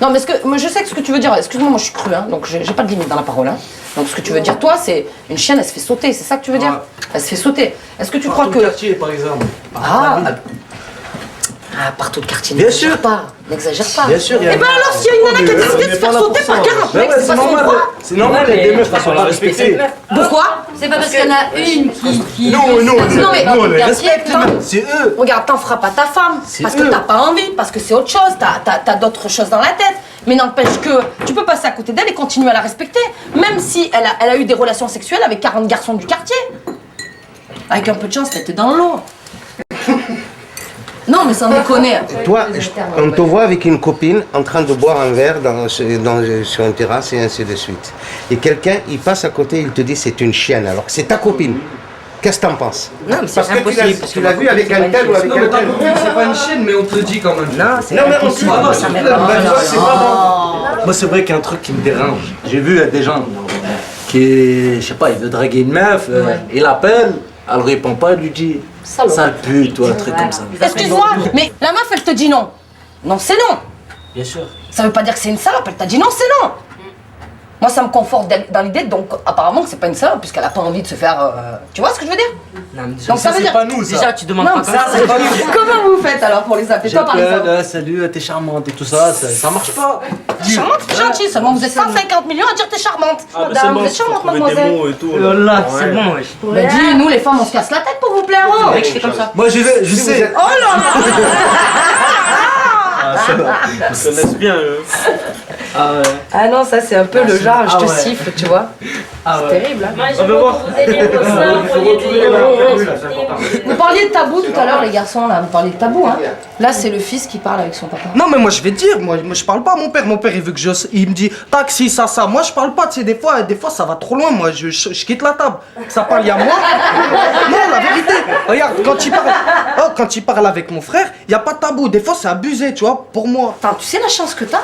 Non, mais moi, je sais ce que tu veux dire. Excuse-moi, moi je suis crue, hein, donc j'ai pas de limite dans la parole. Hein. Donc ce que tu veux dire, toi, c'est une chienne, elle se fait sauter, c'est ça que tu veux dire? Elle se fait sauter. Est-ce que tu crois que. Quartier, par exemple. Partout le quartier, Bien n'exagère sûr. pas. N'exagère pas. Bien sûr, il y a- Et ben alors, s'il y a une nana qui a décidé de se faire sauter par 40 mecs, c'est pas son droit. C'est normal, il y a des meufs qui sont pas respectées. Pourquoi? C'est pas parce qu'il y en a une qui. Non, mais on les respecte, les meufs. C'est eux. Regarde, t'en feras pas ta femme, parce que eux. t'as pas envie, parce que c'est autre chose, t'as d'autres choses dans la tête. Mais n'empêche que tu peux passer à côté d'elle et continuer à la respecter, même si elle a eu des relations sexuelles avec 40 garçons du quartier. Avec un peu de chance, t'étais dans l'eau. Non, mais sans déconner. Toi, on te voit avec une copine en train de boire un verre sur une terrasse et ainsi de suite. Et quelqu'un, il passe à côté, il te dit c'est une chienne, alors que c'est ta copine. Qu'est-ce que t'en penses? Non, mais c'est impossible. Tu l'as vu avec un tel ou avec un tel? C'est pas une chienne, mais on te le dit quand même. Non, c'est Non, mais impossible. on te Ça dit. m'est Ben, pas- c'est pas bon. Moi, c'est vrai qu'il y a un truc qui me dérange. J'ai vu des gens qui, je sais pas, il veut draguer une meuf, il appelle, elle répond pas, elle lui dit sale pute, ou un truc comme ça. Excuse-moi, mais la meuf, elle te dit non. Non, c'est non. Bien sûr. Ça veut pas dire que c'est une salope, elle t'a dit non, c'est non. Moi, ça me conforte dans l'idée, donc apparemment que c'est pas une salope, puisqu'elle a pas envie de se faire. Tu vois ce que je veux dire? Non, mais Donc ça veut dire. pas nous, ça. Déjà, tu demandes Non, pas mais comme ça. c'est pas nous. Comment vous faites alors pour les appeler? Toi, par exemple. J'appelle, salut, t'es charmante et tout ça, ça marche pas. T'es charmante, t'es gentille, seulement vous êtes 150 millions à dire t'es charmante. Ah, Madame, vous êtes charmante, mademoiselle. Là, c'est bon, wesh. Mais dis, nous les femmes, on se casse la tête pour vous plaire. Oh. Mec, je fais comme ça. Moi, je sais. Oh là là. Ils me connaissent bien, eux. Ah ouais. Ah non, ça c'est un peu le genre, je te siffle, tu vois. Ah C'est terrible. Hein. On va voir. Vous parliez de tabou tout à l'heure, les garçons, là, vous parliez de tabou, hein. Là, c'est le fils qui parle avec son papa. Non mais moi je vais te dire, moi je parle pas à mon père il veut que il me dit taxi ça, moi je parle pas, tu sais des fois ça va trop loin, moi je quitte la table, ça parle à moi. Non la vérité, regarde quand il parle avec mon frère, y a pas de tabou, des fois c'est abusé tu vois, pour moi. Attends, tu sais la chance que t'as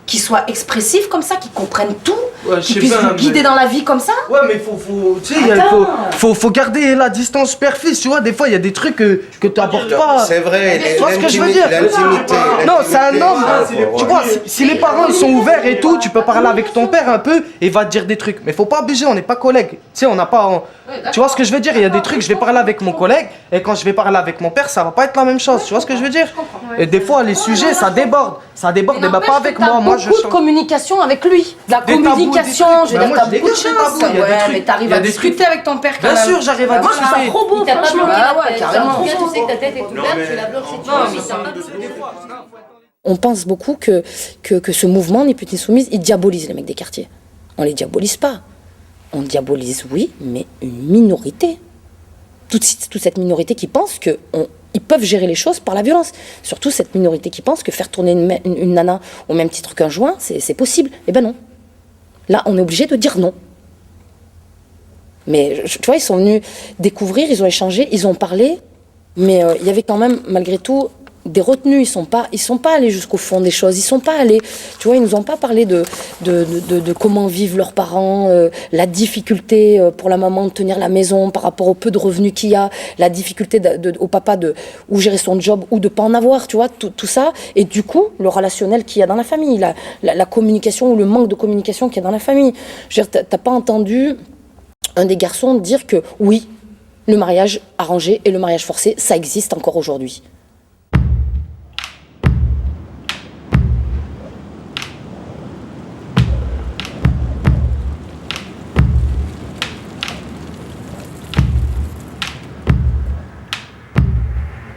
qu'ils soient expressifs comme ça, qu'ils comprennent tout, Ouais, je qu'ils sais puissent pas, vous guider mais- dans la vie comme ça. Ouais mais tu sais, faut garder la distance père-fils, tu vois, des fois il y a des trucs que tu abordes pas. C'est vrai, Tu vois ce que je veux dire? l'intimité. Non, c'est un homme. Tu vois, si les parents ils sont ouverts et tout, tu peux parler avec ton père un peu et il va te dire des trucs. Mais faut pas abuser, on n'est pas collègues. Tu sais, on n'a pas. Tu vois ce que je veux dire? Il y a des trucs, je vais parler avec mon collègue et quand je vais parler avec mon père, ça va pas être la même chose. Tu vois ce que je veux dire? Et des fois, les sujets, ça déborde. Ça déborde, et bah pas avec moi. Moi, je beaucoup de communication avec lui. De la Des tabous, communication, des trucs. je veux Bah, dire, moi, t'as je beaucoup de dégage des chance. tabous, il y a des Ouais, trucs. mais t'arrives Il y a à des discuter avec ton père quand Bien même. sûr, j'arrive à Moi, je trouve ça discuter. trop beau, Il t'a pas franchement. bloqué Ah la ouais, tête. carrément. Trop bien, tu sais que ta tête est ouverte, tu la bloques, c'est tout. Non, mais ça On pense beaucoup que ce mouvement, Ni pute ni soumise, il diabolise les mecs des quartiers. On les diabolise pas. On diabolise, oui, mais une minorité. Toute cette minorité qui pense qu'ils peuvent gérer les choses par la violence. Surtout cette minorité qui pense que faire tourner une nana au même titre qu'un joint, c'est possible. Eh ben non. Là, on est obligé de dire non. Mais tu vois, ils sont venus découvrir, ils ont échangé, ils ont parlé, mais il y avait quand même, malgré tout, des retenues. Ils sont pas allés jusqu'au fond des choses. Ils sont pas allés, tu vois, ils nous ont pas parlé de comment vivent leurs parents, la difficulté pour la maman de tenir la maison par rapport au peu de revenus qu'il y a, la difficulté au papa de ou gérer son job ou de pas en avoir, tu vois, tout ça. Et du coup, le relationnel qu'il y a dans la famille, la communication ou le manque de communication qu'il y a dans la famille. Je veux dire, t'as pas entendu un des garçons dire que oui, le mariage arrangé et le mariage forcé, ça existe encore aujourd'hui.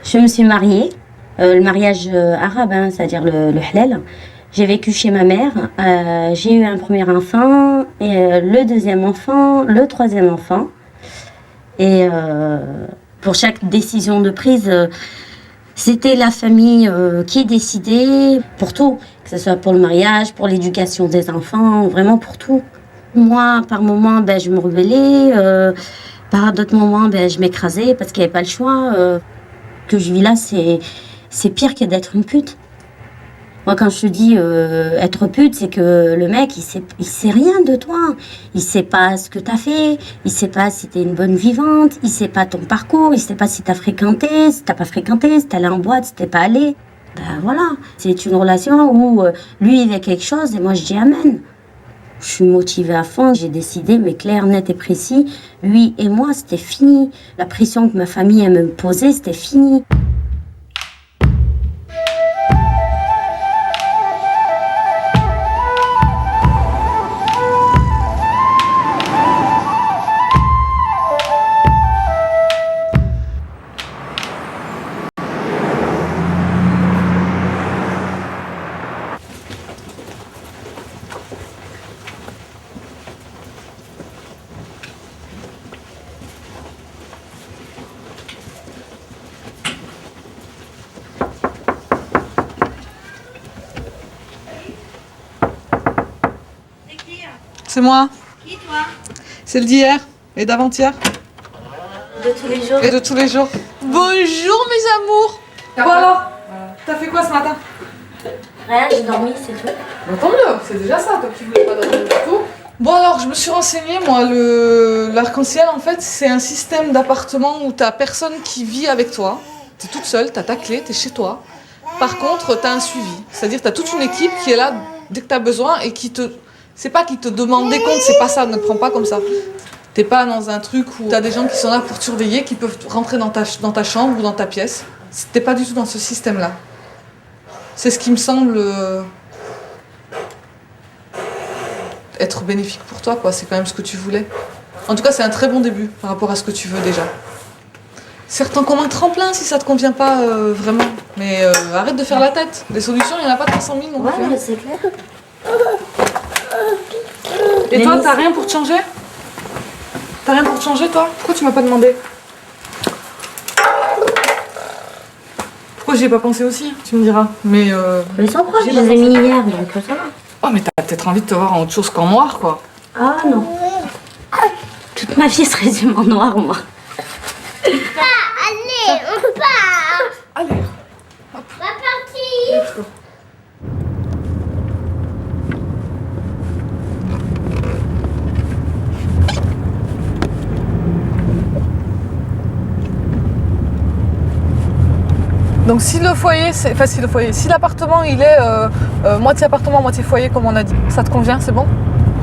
Je me suis mariée, le mariage arabe, hein, c'est-à-dire le halal. J'ai vécu chez ma mère, j'ai eu un premier enfant, et, le deuxième enfant, le troisième enfant. Et pour chaque décision de prise, c'était la famille qui décidait pour tout, que ce soit pour le mariage, pour l'éducation des enfants, vraiment pour tout. Moi, par moments, je me rebellais, par d'autres moments, je m'écrasais parce qu'il n'y avait pas le choix. Que je vis là, c'est pire que d'être une pute. Moi, quand je te dis être pute, c'est que le mec, il sait rien de toi. Il sait pas ce que t'as fait, il sait pas si t'es une bonne vivante, il sait pas ton parcours, il sait pas si t'as fréquenté, si t'as pas fréquenté, si t'es allé en boîte, si t'es pas allé. Ben voilà, c'est une relation où lui il est quelque chose et moi je dis amen. Je suis motivée à fond, j'ai décidé, mais clair, net et précis, lui et moi c'était fini. La pression que ma famille elle me posait, c'était fini. C'est moi. Qui toi? Celle d'hier et d'avant-hier. De tous les jours. Et de tous les jours. Bonjour mes amours. Bon alors, t'as fait quoi ce matin? Rien, j'ai dormi, c'est tout. Bah, tant mieux, c'est déjà ça, toi qui voulais pas dormir du tout. Bon alors, je me suis renseignée, moi, l'arc-en-ciel en fait, c'est un système d'appartement où t'as personne qui vit avec toi. T'es toute seule, t'as ta clé, t'es chez toi. Par contre, t'as un suivi. C'est-à-dire t'as toute une équipe qui est là dès que t'as besoin et qui te... C'est pas qu'ils te demandent des comptes, c'est pas ça, ne te prends pas comme ça. T'es pas dans un truc où t'as des gens qui sont là pour te surveiller, qui peuvent rentrer dans ta chambre ou dans ta pièce. T'es pas du tout dans ce système-là. C'est ce qui me semble être bénéfique pour toi, quoi. C'est quand même ce que tu voulais. En tout cas, c'est un très bon début par rapport à ce que tu veux déjà. Certains comme un tremplin si ça te convient pas vraiment. Mais arrête de faire la tête. Des solutions, il n'y en a pas 300 000 non plus. Ouais, c'est clair. Et toi, t'as rien pour te changer? T'as rien pour te changer, toi? Pourquoi tu m'as pas demandé? Pourquoi j'y ai pas pensé aussi? Tu me diras. Mais ils sont proches, je les ai mis hier, donc ça va. Oh, mais t'as peut-être envie de te voir en autre chose qu'en noir, quoi. Ah non. Toute ma vie se résume en noir, moi. Allez, on part. Allez. On va partir. Donc si le foyer, si l'appartement il est moitié appartement, moitié foyer comme on a dit, ça te convient, c'est bon?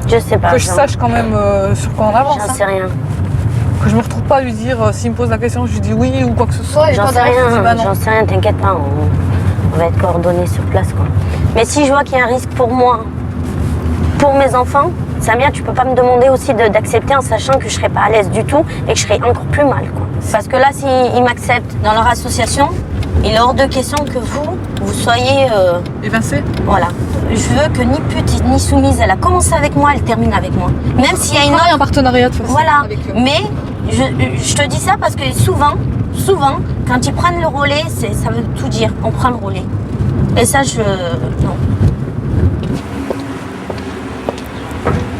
Je sais pas. Que je sache quand même sur quoi on avance. J'en sais rien. Que je me retrouve pas à lui dire, s'il me pose la question, je lui dis oui ou quoi que ce soit. J'en sais rien, j'en sais rien, t'inquiète pas, on va être coordonnés sur place, quoi. Mais si je vois qu'il y a un risque pour moi, pour mes enfants, Samia, tu peux pas me demander aussi d'accepter en sachant que je serai pas à l'aise du tout et que je serai encore plus mal, quoi. Parce que là, s'ils m'acceptent dans leur association, il est hors de question que vous soyez... évincés. Voilà. Je veux que ni pute ni soumise, elle a commencé avec moi, elle termine avec moi. Même s'il y a une autre... un partenariat de toute façon. Voilà. Mais je te dis ça parce que souvent, quand ils prennent le relais, ça veut tout dire. On prend le relais. Et ça, non.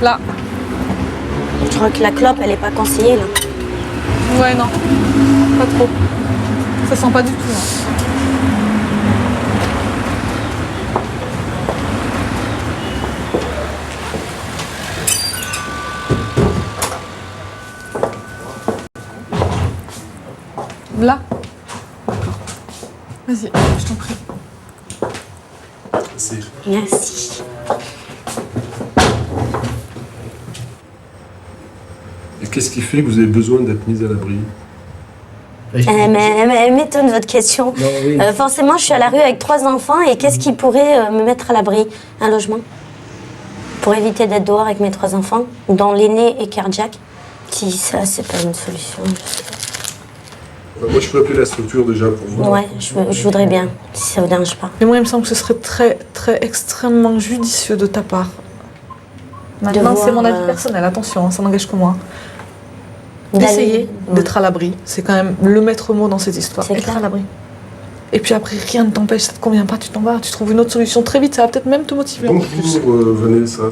Là. Je crois que la clope, elle est pas conseillée, là. Ouais, non. Pas trop. Ça sent pas du tout, hein. Là. D'accord. Vas-y, je t'en prie. Merci. Et qu'est-ce qui fait que vous avez besoin d'être mise à l'abri? Elle m'étonne votre question. Non, oui. Forcément, je suis à la rue avec 3 enfants et qu'est-ce qui pourrait me mettre à l'abri? Un logement. Pour éviter d'être dehors avec mes 3 enfants, dont l'aîné est cardiaque. Si ça, c'est pas une solution, je sais pas. Moi, je peux appeler la structure déjà pour voir. Ouais, je voudrais bien, si ça vous dérange pas. Mais moi, il me semble que ce serait très extrêmement judicieux de ta part. Maintenant, c'est mon avis personnel, attention, hein, ça n'engage que moi. D'essayer d'être à l'abri, c'est quand même le maître mot dans cette histoire. Être à l'abri. Et puis après, rien ne t'empêche, ça te convient pas, tu t'en vas, tu trouves une autre solution très vite, ça va peut-être même te motiver. Bonjour Vanessa.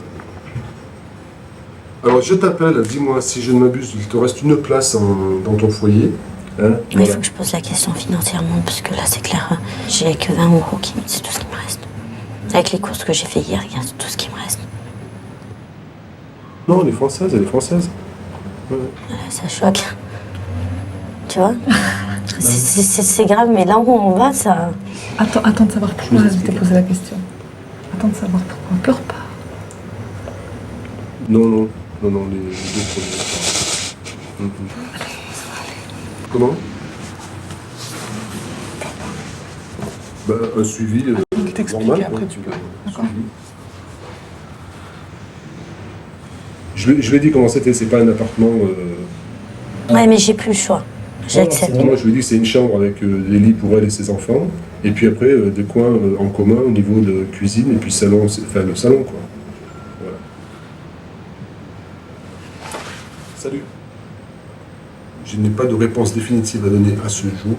Alors je t'appelle, dis-moi si je ne m'abuse, il te reste une place dans ton foyer. Hein, il faut que je pose la question financièrement, parce que là c'est clair, j'ai que 20 € c'est tout ce qui me reste. Avec les courses que j'ai fait hier, c'est tout ce qui me reste. Non, elle est française, Ouais. Ça choque. Tu vois? C'est grave, mais là où on va, ça... Attends de savoir pourquoi je t'ai posé la question. Attends de savoir pourquoi. Pleure pas. Non, les deux premiers. Comment? Bah, un suivi normal. Après, tu peux. Je lui ai dit comment c'était, c'est pas un appartement. Ouais, mais j'ai plus le choix. J'accepte. Moi, je lui ai dit que c'est une chambre avec des lits pour elle et ses enfants, et puis après des coins en commun au niveau de cuisine, et puis salon, enfin le salon, quoi. Voilà. Salut. Je n'ai pas de réponse définitive à donner à ce jour,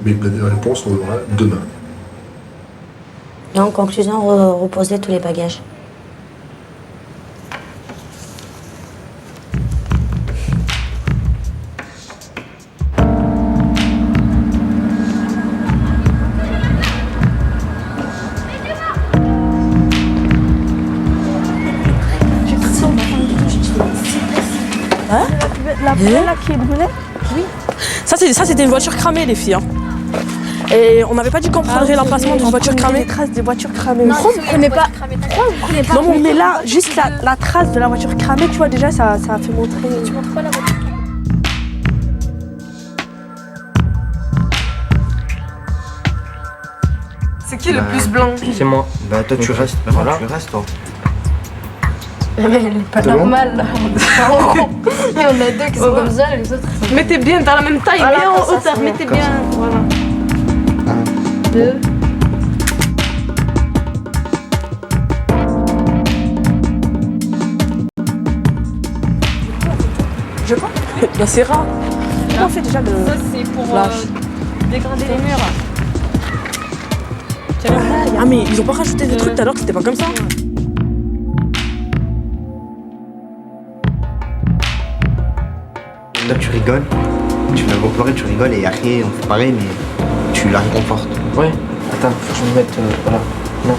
mais la réponse, on l'aura demain. Et en conclusion, reposer tous les bagages. La poubelle là qui est brûlée? Oui. Ça c'était une voiture cramée les filles. Hein. Et on n'avait pas dit qu'on prendrait l'emplacement d'une voiture cramée. Les traces des voitures cramées. Non, Pourquoi vous prenez pas? Non mais là, juste la trace de la voiture cramée, tu vois déjà ça a fait montrer. Tu montres pas la voiture? C'est qui le plus blanc? C'est moi. Bah toi tu restes. Voilà. Tu restes toi. Mais elle est pas normale là. Il y en a deux qui sont comme ça, les autres. Mettez bien dans la même taille, Voilà, mais en ça, hauteur, c'est mettez comme bien. ça. Voilà. 2. Je crois. Bah c'est rare. Comment on fait déjà le. Ça, c'est pour dégrader les murs. Ah mais ils ont pas rajouté des trucs tout à l'heure que c'était pas comme ça. Là, tu rigoles, tu la vois pleurer, tu rigoles, et après, on fait pareil, mais tu la réconfortes. Ouais, attends, faut que je me mette. Voilà. Non.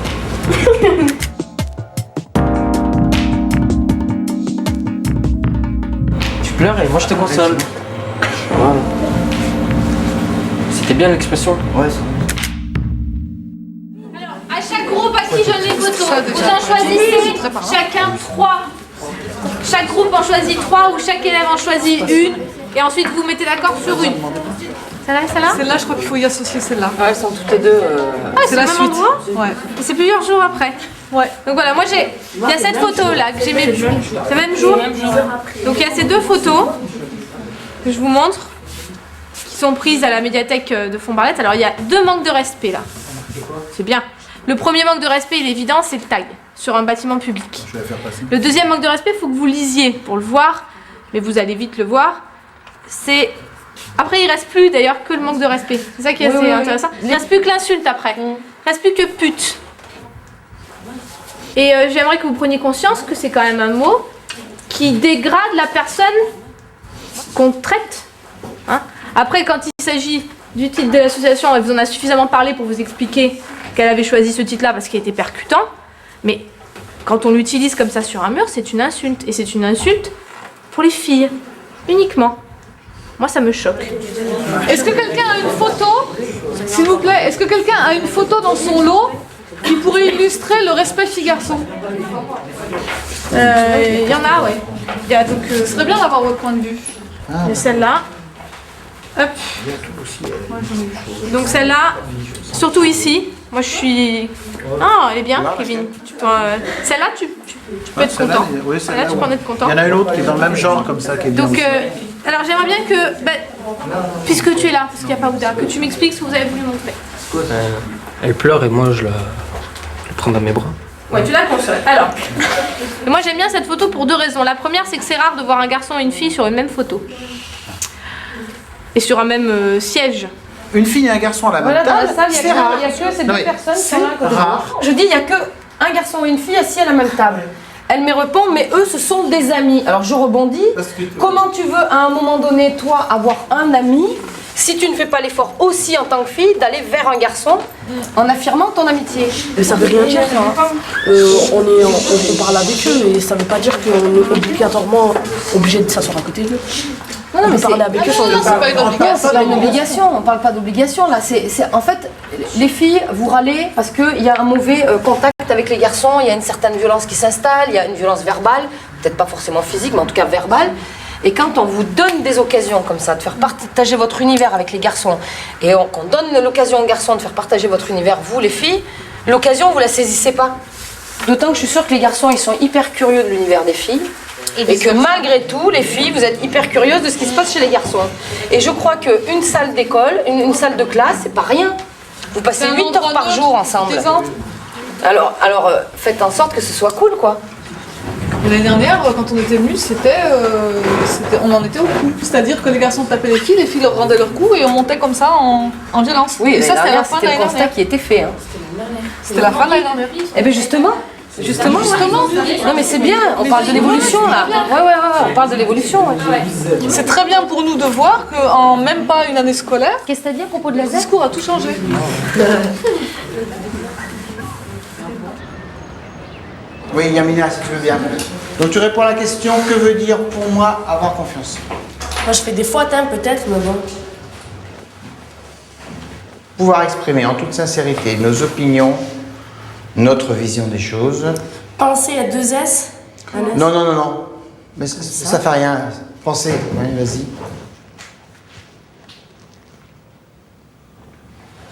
Tu pleures et moi je te console. Voilà. C'était bien l'expression? Ouais, c'est bon. À chaque groupe à qui je donne les photos, vous en choisissez chacun 3. Chaque groupe en choisit 3 ou chaque élève en choisit une et ensuite vous mettez d'accord sur une. Celle-là et celle-là? Celle-là, je crois qu'il faut y associer celle-là. Ouais, elles sont toutes les deux. Ah, c'est la le même suite. endroit? Ouais. Et c'est plusieurs jours après. Ouais. Donc voilà, moi j'ai. Il y a cette photo là que j'ai mis. C'est le même jour. Donc il y a ces deux photos que je vous montre qui sont prises à la médiathèque de Fontbarlette. Alors il y a deux manques de respect là. C'est bien. Le premier manque de respect, il est évident, c'est le tag sur un bâtiment public. Je vais la faire passer. Le deuxième manque de respect, il faut que vous lisiez pour le voir, mais vous allez vite le voir. C'est. Après, il reste plus d'ailleurs que le manque de respect. C'est ça qui est assez intéressant. Il reste plus que l'insulte après. Il reste plus que pute. Et j'aimerais que vous preniez conscience que c'est quand même un mot qui dégrade la personne qu'on traite. Hein. Après, quand il s'agit du titre de l'association, elle vous en a suffisamment parlé pour vous expliquer qu'elle avait choisi ce titre-là parce qu'il était percutant. Mais quand on l'utilise comme ça sur un mur, c'est une insulte. Et c'est une insulte pour les filles, uniquement. Moi, ça me choque. Est-ce que quelqu'un a une photo, s'il vous plaît, est-ce que quelqu'un a une photo dans son lot qui pourrait illustrer le respect filles-garçons? Il y en a, ouais. Il y a donc, Ce serait bien d'avoir votre point de vue. il y a celle-là. Hop. Donc celle-là, surtout ici. Moi, je suis... Ah, elle est bien, Kevin. Tu peux, celle-là, tu peux être content. Oui, Celle-là, tu peux en être content. Il y en a une autre qui est dans le même genre comme ça, qui est bien. Donc, alors j'aimerais bien que, puisque tu es là, parce qu'il n'y a pas Ouda, que tu m'expliques ce que vous avez voulu montrer. Elle pleure et moi je la prends dans mes bras. Ouais, tu la consoles. Alors, moi j'aime bien cette photo pour deux raisons. La première, c'est que c'est rare de voir un garçon et une fille sur une même photo. Et sur un même siège. Une fille et un garçon à la même Voilà, dans table, la salle, il c'est n'y a, rare. que ces deux personnes qui c'est sont là à côté de moi. rare. Je dis, il n'y a que un garçon et une fille assis à la même table. Elle me répond, mais eux, ce sont des amis. Alors je rebondis. Comment tu veux, à un moment donné, toi, avoir un ami, si tu ne fais pas l'effort aussi en tant que fille, d'aller vers un garçon en affirmant ton amitié? Et ça veut rien dire. Hein. On parle avec eux et ça veut pas dire qu'on est obligatoirement obligé de s'asseoir à côté d'eux. Non, mais parler avec eux sans c'est pas une obligation. C'est pas une obligation. On parle pas d'obligation là. En fait, les filles, vous râlez parce qu'il y a un mauvais contact avec les garçons. Il y a une certaine violence qui s'installe. Il y a une violence verbale, peut-être pas forcément physique, mais en tout cas verbale. Et quand on vous donne des occasions comme ça de faire partager votre univers avec les garçons, et qu'on donne l'occasion aux garçons de faire partager votre univers, vous les filles, l'occasion vous la saisissez pas. D'autant que je suis sûre que les garçons ils sont hyper curieux de l'univers des filles. Et que malgré tout, les filles, vous êtes hyper curieuses de ce qui se passe chez les garçons. Et je crois qu'une salle d'école, une salle de classe, c'est pas rien. Vous passez 8 heures par jour ensemble. Alors faites en sorte que ce soit cool, quoi. L'année dernière, quand on était venus, on en était au coup. C'est-à-dire que les garçons tapaient les filles leur rendaient leur coup et on montait comme ça en violence. Oui, et ça, c'était la fin de c'était l'année le constat dernière. qui était fait. Hein. C'était la fin de l'année dernière. Eh bien justement. Non mais c'est bien, on parle de l'évolution là. Ouais, on parle de l'évolution. Ouais. C'est très bien pour nous de voir qu'en même pas une année scolaire, qu'est-ce que t'as dit à propos de la le discours a tout changé. Oui, Yamina, si tu veux bien. Donc tu réponds à la question, que veut dire pour moi avoir confiance? Moi, je fais des fautes, hein, peut-être, mais bon. Pouvoir exprimer en toute sincérité nos opinions, notre vision des choses. Penser à 2 S. Non. Mais ça fait rien. Pensez, oui, vas-y.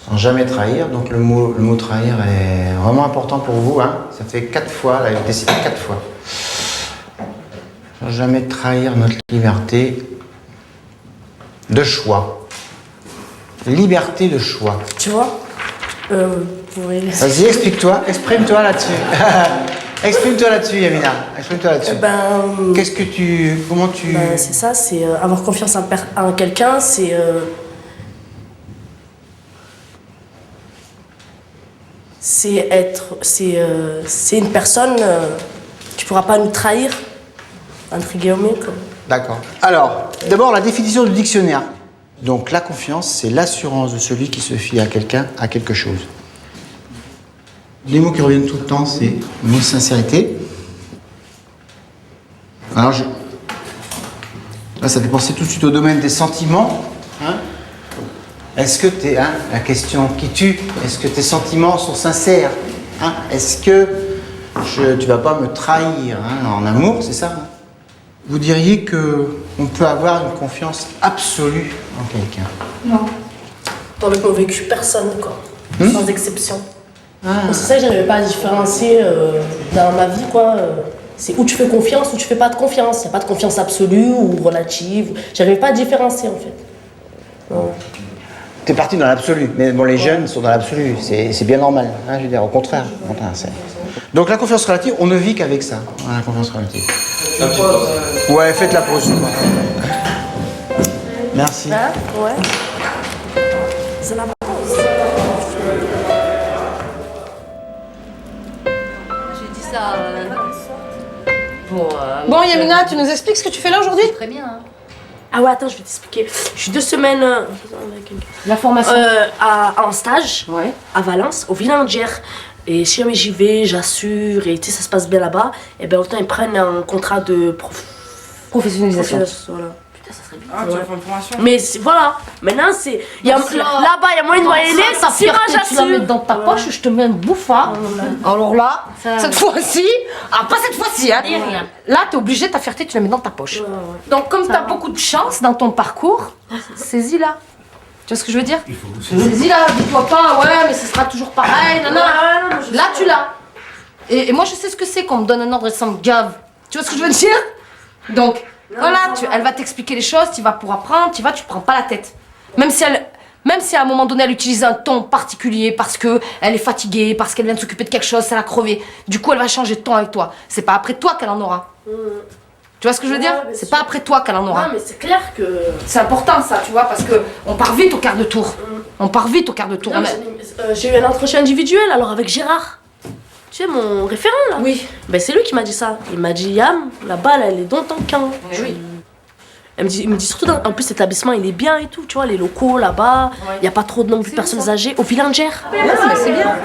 Sans jamais trahir. Donc le mot trahir est vraiment important pour vous. Hein. Ça fait 4 fois, là, il a décidé 4 fois. Sans jamais trahir notre liberté de choix. Liberté de choix. Tu vois Vas-y, exprime-toi là-dessus. Exprime-toi là-dessus, Yamina. Exprime-toi là-dessus. Comment tu... c'est ça, c'est avoir confiance en quelqu'un, c'est une personne qui pourra pas nous trahir, entre guillemets. D'accord. Alors, d'abord la définition du dictionnaire. Donc la confiance, c'est l'assurance de celui qui se fie à quelqu'un, à quelque chose. Les mots qui reviennent tout le temps, c'est le mot sincérité. Alors là, ça fait penser tout de suite au domaine des sentiments. Hein. Est-ce que la question qui tue, est-ce que tes sentiments sont sincères, hein? Est-ce que tu vas pas me trahir, hein, en amour, c'est ça, hein? Vous diriez qu'on peut avoir une confiance absolue en quelqu'un? Non. Avec mon vécu, personne, quoi. Sans exception. C'est ça que j'arrivais pas à différencier dans ma vie, quoi. C'est où tu fais confiance ou tu fais pas de confiance. Il n'y a pas de confiance absolue ou relative. J'arrivais pas à différencier, en fait. T'es parti dans l'absolu, mais bon, les jeunes sont dans l'absolu, c'est bien normal, hein, je veux dire, au contraire. Donc la confiance relative, on ne vit qu'avec ça, hein, la confiance relative. Ouais, faites la pause. Merci. Ouais. C'est la pause. J'ai dit ça. Bon, Yamina, tu nous expliques ce que tu fais là aujourd'hui? Très bien. Hein. Ah ouais, attends, je vais t'expliquer. Je suis 2 semaines la formation en stage à Valence, au Villandière. Et si jamais j'y vais, j'assure, et tu sais, ça se passe bien là-bas, et bien autant ils prennent un contrat de professionnalisation. Voilà. Putain, ça serait bien. Ah, tu vas faire une formation. Mais voilà, maintenant c'est. Là-bas, il y a moyen de moyenner, ça sera, j'assure. Tu la mets dans ta poche, je te mets un bouffard. Alors là, cette fois-ci, pas cette fois-ci, hein. Là, t'es obligé, ta fierté, tu la mets dans ta poche. Donc, comme t'as beaucoup de chance dans ton parcours, saisis-la. Tu vois ce que je veux dire? Saisis-la, dis-toi pas, ouais, mais ce sera toujours pareil, non. Là, tu l'as. Et moi, je sais ce que c'est qu'on me donne un ordre et ça me gave. Tu vois ce que je veux dire? Donc, voilà, elle va t'expliquer les choses, tu vas pour apprendre, tu te prends pas la tête. Même si à un moment donné, elle utilise un ton particulier parce qu'elle est fatiguée, parce qu'elle vient de s'occuper de quelque chose, ça l'a crevé. Du coup, elle va changer de ton avec toi. C'est pas après toi qu'elle en aura. Tu vois ce que je veux dire? C'est pas après toi qu'elle en aura. Non, mais c'est clair que... C'est important ça, tu vois, parce que on part vite au quart de tour. On part vite au quart de tour. J'ai eu un entretien individuel alors avec Gérard. Tu sais, mon référent là. Oui. Ben, c'est lui qui m'a dit ça. Il m'a dit, Yam, la balle elle est dans ton camp. Oui. Il me dit surtout, en plus l'établissement il est bien et tout, tu vois, les locaux là-bas, il n'y a pas trop de nombre de personnes âgées. Au Villandière. Ouais, mais c'est bien.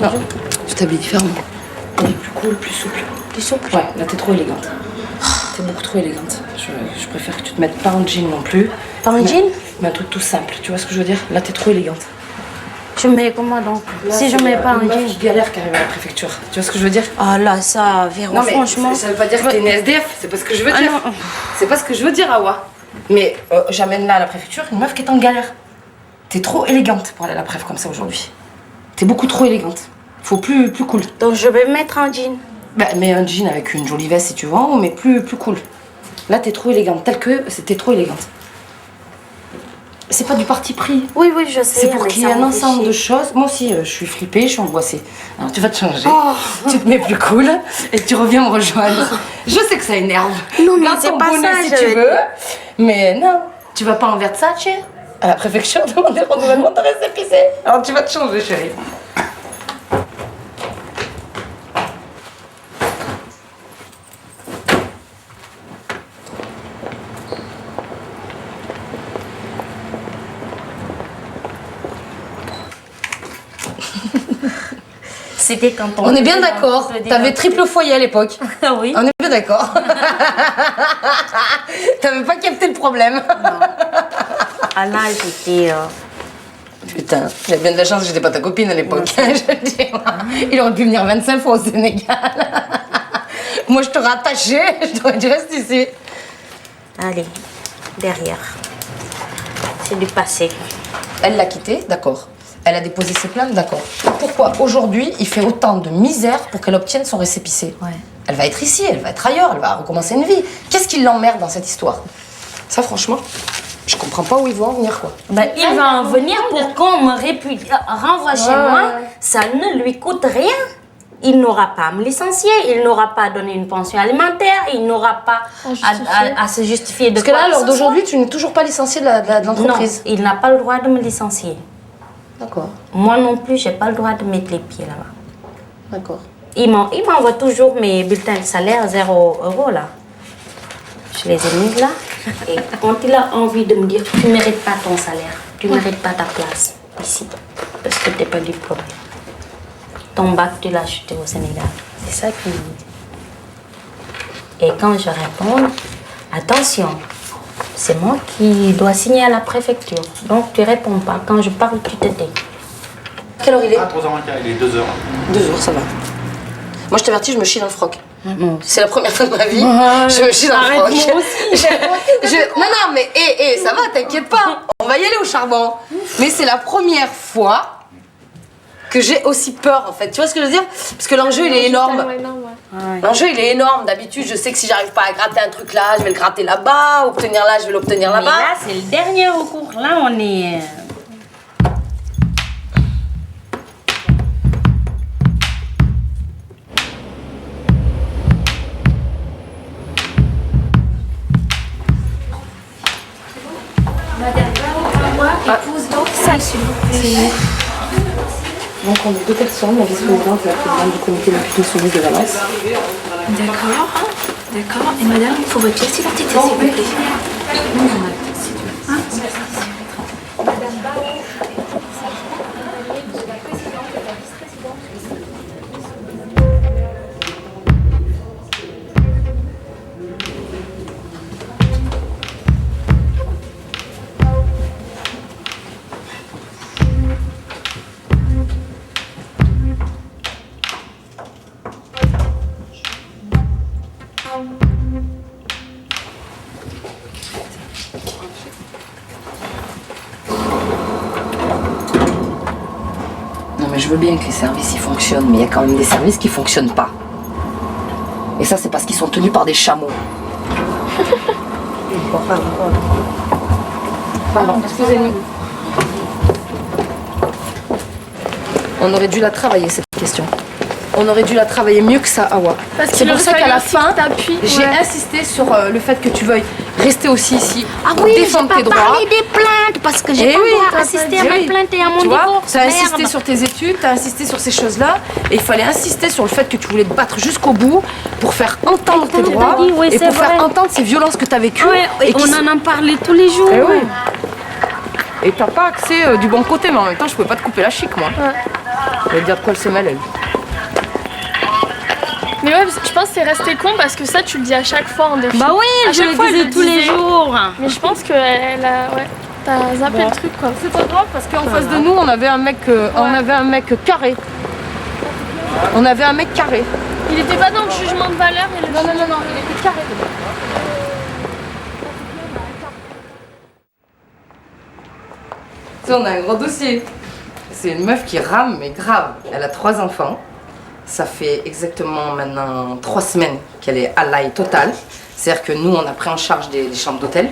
Non, tu t'habilles différemment. Elle est plus cool, plus souple. Plus souple? Ouais, là t'es trop élégante. T'es beaucoup trop élégante. Je préfère que tu te mettes pas en jean non plus. Pas en jean? Mais un truc tout simple, tu vois ce que je veux dire? Là t'es trop élégante. Je mets comment donc? Là, si je mets pas un jean? Je galère qui arrive à la préfecture. Tu vois ce que je veux dire? Ah là, ça, Véro, non, mais franchement. Ça veut pas dire que t'es une SDF, c'est pas ce que je veux dire. non. C'est pas ce que je veux dire, Awa. Mais j'amène là à la préfecture une meuf qui est en galère. T'es trop élégante pour aller à la préf comme ça aujourd'hui. T'es beaucoup trop élégante. Faut plus cool. Donc je vais mettre un jean. Bah, mets un jean avec une jolie veste si tu veux, mais plus cool. Là, t'es trop élégante. Tel que t'es trop élégante. C'est pas du parti pris. Oui, oui, je sais. C'est pour qu'il y ait un ensemble de choses. Moi aussi, je suis flippée, je suis angoissée. Alors, tu vas te changer. Oh. Tu te mets plus cool et tu reviens me rejoindre. Je sais que ça énerve. Non, mais Garde c'est ton pas bonnet ça, si je tu veux veux. dire. Mais non, tu vas pas en Versace à la préfecture demander renouvellement de récépissé. Alors, tu vas te changer, chérie. C'était quand On est bien d'accord. T'avais triple foyer à l'époque. Oui. On est bien d'accord. T'avais pas capté le problème. Ah là, j'étais. Putain, j'avais bien de la chance que j'étais pas ta copine à l'époque. Je veux dire. Il aurait pu venir 25 fois au Sénégal. Moi, je t'aurais attaché. Je t'aurais dit reste ici. Allez, derrière. C'est du passé. Elle l'a quitté, d'accord. Elle a déposé ses plaintes, d'accord. Pourquoi aujourd'hui il fait autant de misère pour qu'elle obtienne son récépissé? Elle va être ici, elle va être ailleurs, elle va recommencer une vie. Qu'est-ce qui l'emmerde dans cette histoire? Ça, franchement, je comprends pas où ils vont en venir, quoi. Ben, il va en venir pour qu'on me renvoie chez moi. Ça ne lui coûte rien. Il n'aura pas à me licencier, il n'aura pas à donner une pension alimentaire, il n'aura pas à se justifier de Parce que là, à l'heure d'aujourd'hui, tu n'es toujours pas licenciée de l'entreprise. Non, il n'a pas le droit de me licencier. D'accord. Moi non plus, j'ai pas le droit de mettre les pieds là-bas. D'accord. Il m'envoie toujours mes bulletins de salaire 0 € là. Je les ai mis là. Et quand il a envie de me dire tu ne mérites pas ton salaire, tu ne mérites pas ta place ici, parce que tu n'es pas diplômé. Ton bac, tu l'as acheté au Sénégal. C'est ça qu'il me dit. Et quand je réponds, attention, c'est moi qui dois signer à la préfecture. Donc tu réponds pas. Quand je parle, tu te tais. Quelle heure il est? 3h15, il est 2h. 2 heures, ça va. Moi, je t'avertis, je me chie dans le froc. C'est la première fois de ma vie. Ouais, je me chie dans le arrête, froc. moi aussi. Non, mais ça va, t'inquiète pas. On va y aller au charbon. Mais c'est la première fois que j'ai aussi peur, en fait. Tu vois ce que je veux dire? Parce que l'enjeu, il est énorme. L'enjeu, il est énorme. D'habitude, je sais que si j'arrive pas à gratter un truc là, je vais le gratter là-bas. Obtenir là, je vais l'obtenir là-bas. Mais là, c'est le dernier recours. Là, on est... épouse donc ça, s'il vous plaît. Donc on est 2 personnes, la vice-présidente et la présidente du comité d'imputation soumise de Valence. D'accord, d'accord. Et madame, il faut votre pièce d'identité, s'il vous plaît. Non mais je veux bien que les services ils fonctionnent, mais il y a quand même des services qui fonctionnent pas. Et ça c'est parce qu'ils sont tenus par des chameaux. Pardon, excusez-nous. On aurait dû la travailler cette question. On aurait dû la travailler mieux que ça, Awa. Parce C'est qu'il pour aurait ça qu'à fallu la aussi fin, que t'appuies, j'ai ouais. insisté sur le fait que tu veuilles rester aussi ici, Ah oui, j'ai défendre pas tes droits. parlé des plaintes parce que j'ai Eh pas oui, le droit t'as d'assister pas à dit, mes plaintes et à mon tu vois, divorce. t'as insisté Merde. sur tes études, t'as insisté sur ces choses-là, et il fallait insister sur le fait que tu voulais te battre jusqu'au bout pour faire entendre tes T'as droits dit, oui, et c'est pour faire vrai. entendre ces violences que t'as vécues. Ouais, et qui on sont- en parlait tous les jours. Eh oui. Et t'as pas accès du bon côté, mais en même temps, je pouvais pas te couper la chic, moi. Elle va dire de quoi elle se mêle, elle. Mais ouais, je pense que c'est resté con parce que ça, tu le dis à chaque fois en défi. Bah oui, à je chaque le fois, disais elle tous les disait. jours. Mais je pense qu'elle a. Ouais, t'as zappé le truc quoi. C'est pas grave parce qu'en face de nous, on avait un mec carré. On avait un mec carré. Il était pas dans le jugement de valeur. Non, il était carré. Tu sais, on a un gros dossier. C'est une meuf qui rame, mais grave. Elle a 3 enfants. Ça fait exactement maintenant 3 semaines qu'elle est à l'ail totale. C'est-à-dire que nous, on a pris en charge des chambres d'hôtel.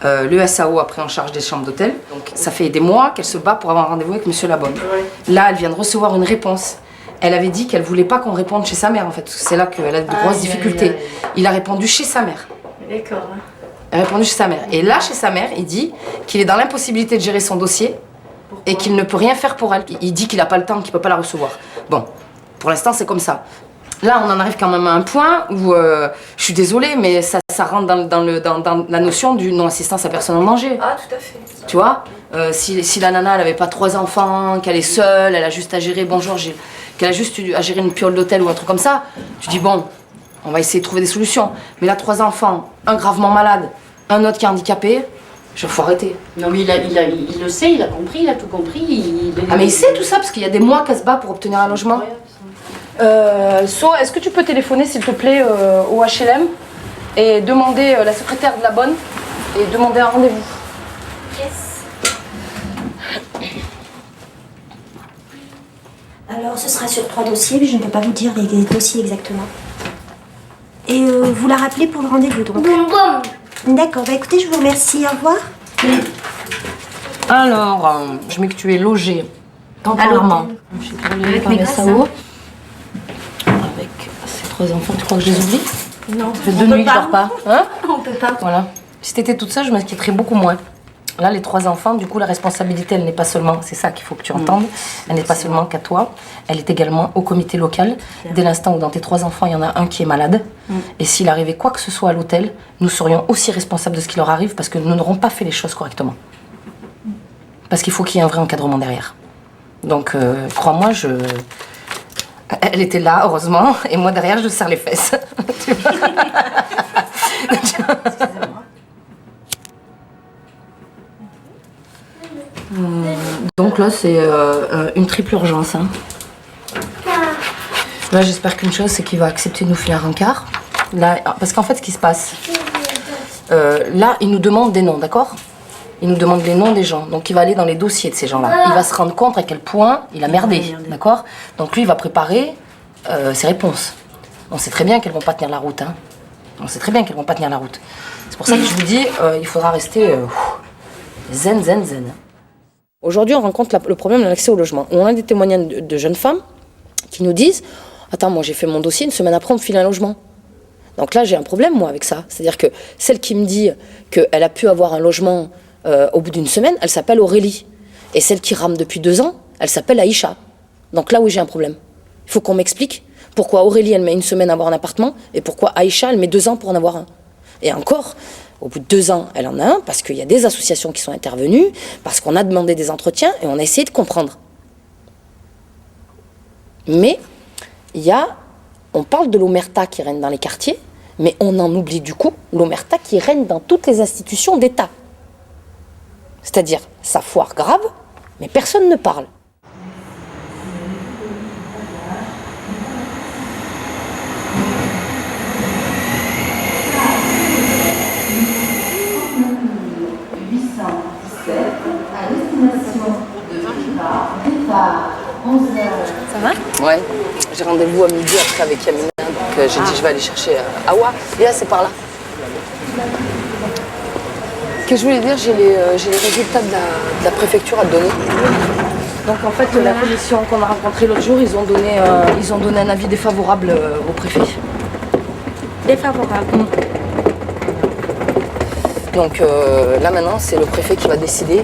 Le SAO a pris en charge des chambres d'hôtel. Donc ça fait des mois qu'elle se bat pour avoir un rendez-vous avec Monsieur Labonne. Là, elle vient de recevoir une réponse. Elle avait dit qu'elle voulait pas qu'on réponde chez sa mère en fait. C'est là qu'elle a de grosses difficultés. Il a répondu chez sa mère. D'accord. Elle a répondu chez sa mère. Et là, chez sa mère, il dit qu'il est dans l'impossibilité de gérer son dossier et qu'il ne peut rien faire pour elle. Il dit qu'il n'a pas le temps, qu'il ne peut pas la recevoir. Bon, pour l'instant, c'est comme ça. Là, on en arrive quand même à un point où, je suis désolée, mais ça rentre dans la notion du non-assistance à personne en danger. Ah, tout à fait. Tu vois, si la nana, elle n'avait pas 3 enfants, qu'elle est seule, elle a juste à gérer, bonjour, qu'elle a juste à gérer une piole d'hôtel ou un truc comme ça, tu dis bon, on va essayer de trouver des solutions. Mais là, 3 enfants, un gravement malade, un autre qui est handicapé, il faut arrêter. Non mais il le sait, il a compris, il a tout compris. Ah mais il sait tout ça parce qu'il y a des mois qu'elle se bat pour obtenir un logement. So, est-ce que tu peux téléphoner s'il te plaît au HLM et demander la secrétaire de la bonne et demander un rendez-vous. Yes. Alors ce sera sur 3 dossiers, mais je ne peux pas vous dire les dossiers exactement. Et vous la rappelez pour le rendez-vous donc. D'accord, bah écoutez, je vous remercie, au revoir. Alors, je mets que tu es logé temporairement Avec mes grâces, SAO. Avec ces 3 enfants, tu crois que je les oublie? Non, ça fait 2 nuits que je dors pas. Hein? On peut pas. Voilà. Si t'étais toute seule, je m'inquiéterais beaucoup moins. Là, les 3 enfants, du coup, la responsabilité, elle n'est pas seulement, c'est ça qu'il faut que tu entendes, elle n'est pas seulement qu'à toi, elle est également au comité local. Dès l'instant où dans tes 3 enfants, il y en a un qui est malade, et s'il arrivait quoi que ce soit à l'hôtel, nous serions aussi responsables de ce qui leur arrive parce que nous n'aurons pas fait les choses correctement. Parce qu'il faut qu'il y ait un vrai encadrement derrière. Donc, crois-moi, elle était là, heureusement, et moi derrière, je serre les fesses. Tu vois. Donc là, c'est une triple urgence. Hein. Là, j'espère qu'une chose, c'est qu'il va accepter de nous filer un rencard. Là, parce qu'en fait, ce qui se passe, là, il nous demande des noms, d'accord? Il nous demande les noms des gens. Donc, il va aller dans les dossiers de ces gens-là. Il va se rendre compte à quel point il a merdé, d'accord? Donc, lui, il va préparer ses réponses. On sait très bien qu'elles vont pas tenir la route. Hein. On sait très bien qu'elles vont pas tenir la route. C'est pour ça que je vous dis, il faudra rester zen, zen, zen. Aujourd'hui, on rencontre le problème de l'accès au logement. On a des témoignages de jeunes femmes qui nous disent « Attends, moi j'ai fait mon dossier, une semaine après on me file un logement. » Donc là, j'ai un problème, moi, avec ça. C'est-à-dire que celle qui me dit qu'elle a pu avoir un logement au bout d'une semaine, elle s'appelle Aurélie. Et celle qui rame depuis 2 ans, elle s'appelle Aïcha. Donc là, oui, j'ai un problème. Il faut qu'on m'explique pourquoi Aurélie, elle met 1 semaine à avoir un appartement et pourquoi Aïcha, elle met 2 ans pour en avoir un. Et encore, au bout de 2 ans, elle en a un parce qu'il y a des associations qui sont intervenues, parce qu'on a demandé des entretiens et on a essayé de comprendre. Mais on parle de l'omerta qui règne dans les quartiers, mais on en oublie du coup l'omerta qui règne dans toutes les institutions d'État. C'est-à-dire, ça foire grave, mais personne ne parle. Ça va? Ouais, j'ai rendez-vous à midi après avec Yamina, donc j'ai dit je vais aller chercher Awa. Et là, c'est par là. Qu'est-ce que je voulais dire, j'ai les résultats de la préfecture à te donner. Donc en fait, la commission qu'on a rencontrée l'autre jour, ils ont donné un avis défavorable au préfet. Défavorable. Donc là maintenant, c'est le préfet qui va décider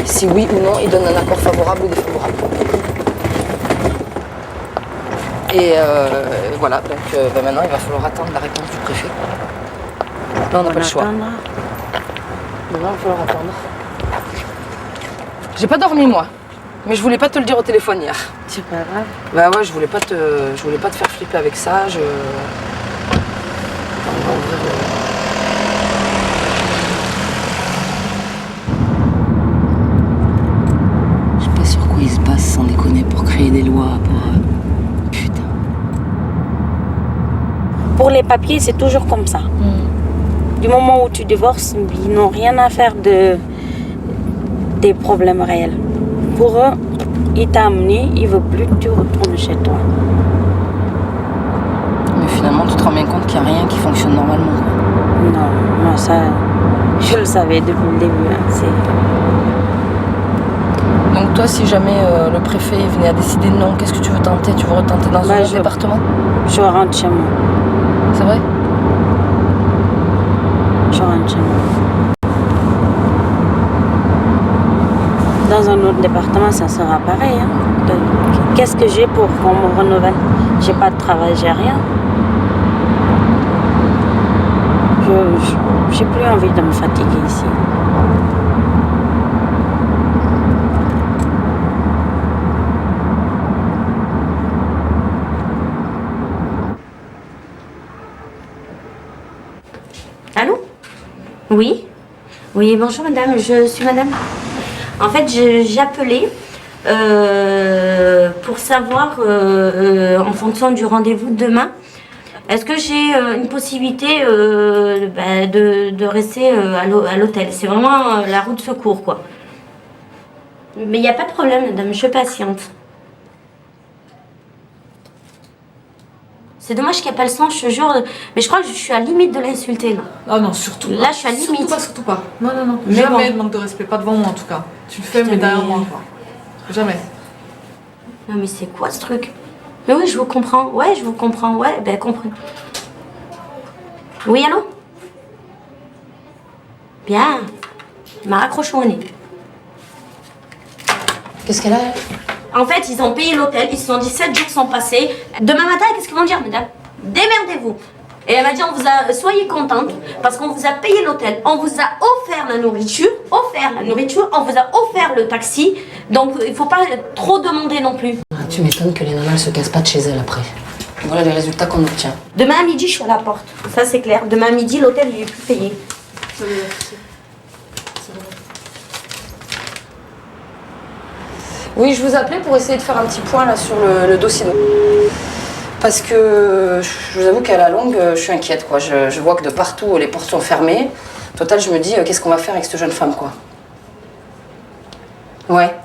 si oui ou non il donne un accord favorable ou défavorable. Et voilà, donc maintenant il va falloir attendre la réponse du préfet. Là on n'a pas le choix. Maintenant il va falloir attendre. J'ai pas dormi moi, mais je voulais pas te le dire au téléphone hier. C'est pas grave. Bah ouais, je voulais pas te faire flipper avec ça. On va ouvrir Je sais pas sur quoi ils se basent sans déconner pour créer des lois, Putain. Pour les papiers, c'est toujours comme ça. Du moment où tu divorces, ils n'ont rien à faire des problèmes réels. Pour eux, il t'a amené, il veut plus que tu retournes chez toi. Mais finalement, tu te rends bien compte qu'il n'y a rien qui fonctionne normalement. Non, moi ça, je le savais depuis le début. Donc toi, si jamais le préfet venait à décider non, qu'est-ce que tu veux tenter? Tu veux retenter dans un autre département? Je rentre chez moi. C'est vrai? Je rentre chez moi. Dans un autre département, ça sera pareil. Hein. Qu'est-ce que j'ai pour qu'on me renouvelle? J'ai pas de travail, j'ai rien. J'ai plus envie de me fatiguer ici. Allô? Oui? Oui, bonjour madame, je suis madame. En fait, j'ai appelé pour savoir, en fonction du rendez-vous de demain, est-ce que j'ai une possibilité de rester à l'hôtel? C'est vraiment la roue de secours, quoi. Mais il n'y a pas de problème, madame, je suis patiente. C'est dommage qu'il n'y ait pas le sang, je te jure. Mais je crois que je suis à la limite de l'insulter, là. Ah non, surtout pas. Là, je suis à la limite. Surtout pas. Non, non, non. Mais Jamais bon. de manque de respect, pas devant moi en tout cas. Tu le fais, mais derrière moi, quoi. Jamais. Non, mais c'est quoi ce truc? Mais oui, je vous comprends. Ouais, je vous comprends. Ouais, ben, compris. Oui, allô? Bien. Il m'a raccroché au nez. Qu'est-ce qu'elle a? En fait, ils ont payé l'hôtel, ils se sont dit 7 jours sont passés. Demain matin, qu'est-ce qu'ils vont dire, madame? Démerdez-vous. Et elle m'a dit, soyez contente, parce qu'on vous a payé l'hôtel, on vous a offert la nourriture, on vous a offert le taxi, donc il faut pas trop demander non plus. Ah, tu m'étonnes que les nanas ne se cassent pas de chez elles après. Voilà les résultats qu'on obtient. Demain à midi, je suis à la porte, ça c'est clair. Demain à midi, l'hôtel, il est plus payé. Oui, je vous appelais pour essayer de faire un petit point là sur le dossier. Parce que je vous avoue qu'à la longue, je suis inquiète, quoi. Je vois que de partout, les portes sont fermées. Total, je me dis, qu'est-ce qu'on va faire avec cette jeune femme, quoi. Ouais.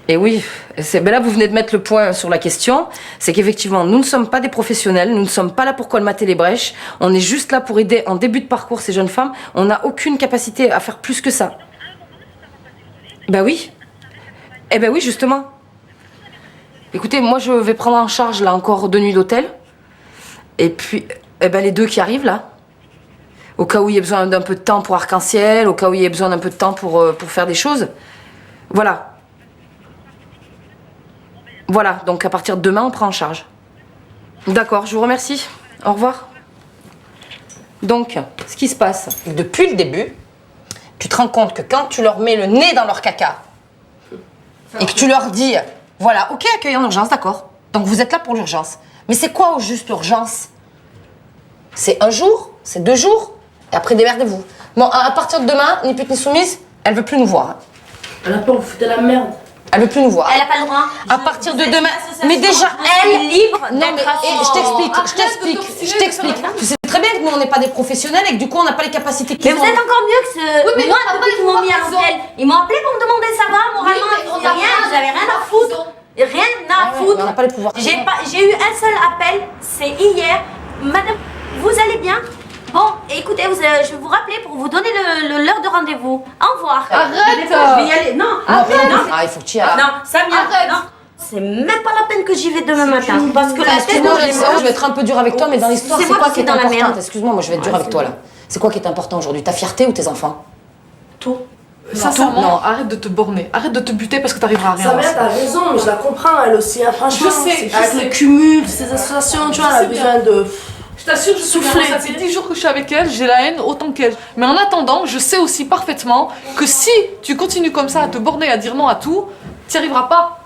Et oui, ben là, vous venez de mettre le point sur la question. C'est qu'effectivement, nous ne sommes pas des professionnels, nous ne sommes pas là pour colmater les brèches. On est juste là pour aider en début de parcours ces jeunes femmes. On n'a aucune capacité à faire plus que ça. Ben oui. Eh ben oui, justement. Écoutez, moi je vais prendre en charge là encore 2 nuits d'hôtel. Et puis, eh ben les 2 qui arrivent là. Au cas où il y ait besoin d'un peu de temps pour arc-en-ciel, au cas où il y ait besoin d'un peu de temps pour faire des choses. Voilà. Voilà, donc à partir de demain, on prend en charge. D'accord, je vous remercie. Au revoir. Donc, ce qui se passe, depuis le début, tu te rends compte que quand tu leur mets le nez dans leur caca, et que tu leur dis, voilà, ok, accueil en urgence, d'accord. Donc vous êtes là pour l'urgence. Mais c'est quoi au juste l'urgence? C'est 1 jour? C'est 2 jours? Et après, démerdez-vous. Bon, à partir de demain, ni pute ni soumise, elle veut plus nous voir. Elle a pas foutu la merde. Elle veut plus nous voir. Elle a pas le droit. À partir de demain. Mais déjà, elle est libre. Non, mais je t'explique. Tu sais très bien que nous, on n'est pas des professionnels et que du coup, on n'a pas les capacités qu'ils Mais ont. vous êtes encore mieux que ce. Oui, mais moi, non, depuis qu'ils m'ont mis à l'hôtel, ils m'ont appelé pour me demander ça va, moralement, vous avez rien à foutre. Rien à foutre. On n'a pas les pouvoirs. J'ai eu un seul appel, c'est hier. Madame, vous allez bien? Bon, écoutez, je vais vous rappeler pour vous donner l'heure de rendez-vous. Au revoir. Arrête. Je vais y aller. Non, Ah, il faut que tu y ailles. non, Samia, Arrête. non. C'est même pas la peine que j'y vais demain matin. Parce que la tête Excuse-moi, de Alexandre, je vais être un peu dur avec toi, mais dans l'histoire, C'est c'est moi quoi qui qui est suis dans la important? merde. Excuse-moi, moi je vais être dur avec toi là. C'est quoi qui est important aujourd'hui? Ta fierté ou tes enfants? Tout. Sincèrement, Non. arrête de te borner. Arrête de te buter parce que t'arriveras à rien. Sa mère, t'as raison, mais je la comprends, elle aussi. Hein, franchement, Je sais, avec le cumul, ces associations, tu vois, elle a besoin de. Je t'assure, je suis Souffler. ça fait 10 jours que je suis avec elle, j'ai la haine autant qu'elle. Mais en attendant, je sais aussi parfaitement que si tu continues comme ça à te borner, à dire non à tout, tu n'y arriveras pas.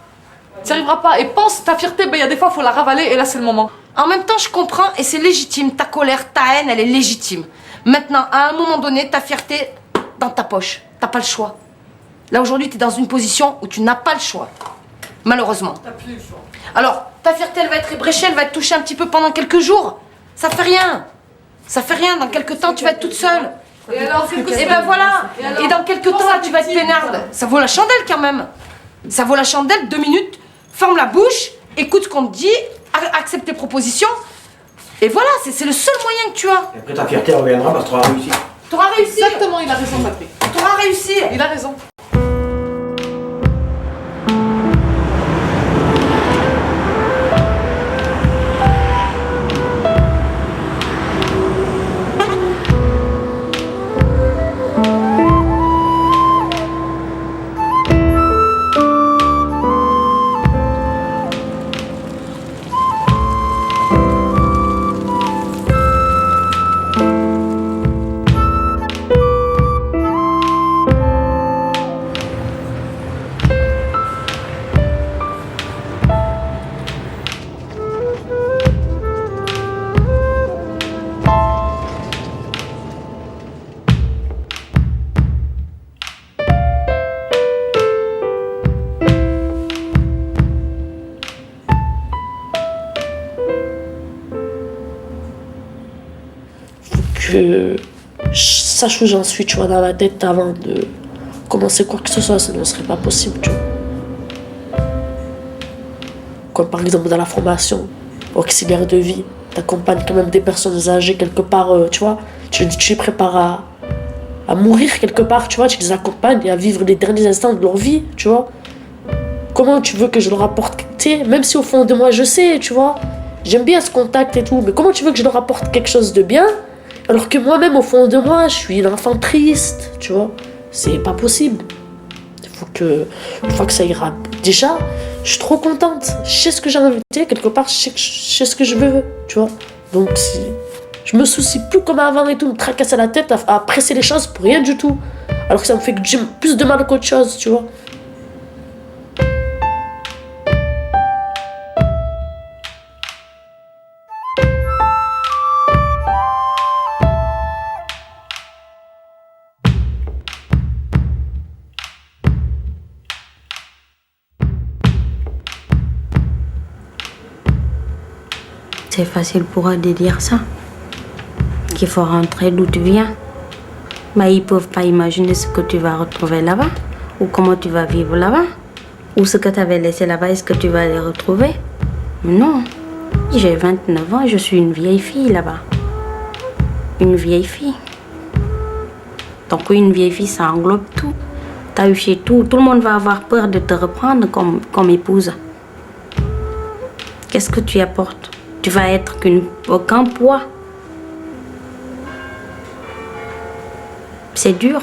Tu n'y arriveras pas. Et pense, ta fierté, il y a des fois, il faut la ravaler et là, c'est le moment. En même temps, je comprends et c'est légitime. Ta colère, ta haine, elle est légitime. Maintenant, à un moment donné, ta fierté dans ta poche. T'as pas le choix. Là, aujourd'hui, tu es dans une position où tu n'as pas le choix. Malheureusement. T'as plus le choix. Alors, ta fierté, elle va être ébréchée, elle va être touchée un petit peu pendant quelques jours. Ça fait rien. Ça fait rien. Dans quelques temps, tu vas être toute seule. Et alors, Et ben voilà. Et dans quelques temps, là, tu vas être peinarde. Ça vaut la chandelle quand même. Ça vaut la chandelle, 2 minutes. Ferme la bouche, écoute ce qu'on te dit, accepte tes propositions. Et voilà, c'est le seul moyen que tu as. Et après ta fierté reviendra parce que tu auras réussi. T'auras réussi. Exactement, il a raison, Patrick. T'auras réussi. Il a raison. Que je sache où j'en suis, tu vois, dans la tête avant de commencer quoi que ce soit, ça ne serait pas possible, tu vois. Comme par exemple dans la formation, auxiliaire de vie, t'accompagnes quand même des personnes âgées quelque part, tu vois, tu les prépares à mourir quelque part, tu vois, tu les accompagnes à vivre les derniers instants de leur vie, tu vois. Comment tu veux que je leur apporte, tu sais, même si au fond de moi je sais, tu vois, j'aime bien ce contact et tout, mais comment tu veux que je leur apporte quelque chose de bien alors que moi-même, au fond de moi, je suis une enfant triste, tu vois. C'est pas possible. Il faut que, une fois que ça ira. Déjà, je suis trop contente. Je sais ce que j'ai envie de dire, quelque part, je sais ce que je veux, tu vois. Donc, je me soucie plus comme avant et tout, me tracasser la tête à presser les choses pour rien du tout. Alors que ça me fait plus de mal qu'autre chose, tu vois. C'est facile pour eux de dire ça, qu'il faut rentrer d'où tu viens. Mais ils ne peuvent pas imaginer ce que tu vas retrouver là-bas, ou comment tu vas vivre là-bas, ou ce que tu avais laissé là-bas, est-ce que tu vas les retrouver? Non, j'ai 29 ans et je suis une vieille fille là-bas. Une vieille fille. Donc une vieille fille, ça englobe tout. Tu as eu chez tout le monde va avoir peur de te reprendre comme épouse. Qu'est-ce que tu apportes? Tu vas être qu'un poids. C'est dur.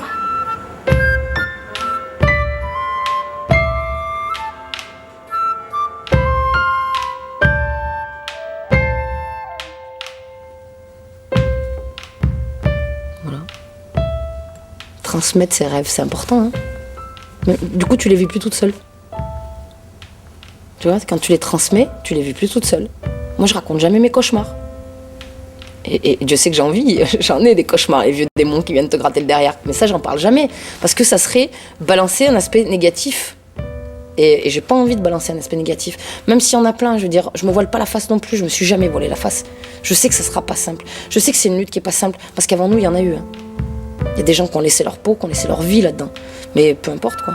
Voilà. Transmettre ses rêves, c'est important. Hein. Mais, du coup, tu les vis plus toute seule. Tu vois, quand tu les transmets, tu les vis plus toute seule. Moi, je raconte jamais mes cauchemars. Et Dieu sait que j'en ai des cauchemars, les vieux démons qui viennent te gratter le derrière. Mais ça, j'en parle jamais. Parce que ça serait balancer un aspect négatif. Et j'ai pas envie de balancer un aspect négatif. Même s'il y en a plein, je veux dire, je me voile pas la face non plus. Je me suis jamais voilé la face. Je sais que ça sera pas simple. Je sais que c'est une lutte qui est pas simple. Parce qu'avant nous, il y en a eu. Hein. Il y a des gens qui ont laissé leur peau, qui ont laissé leur vie là-dedans. Mais peu importe, quoi.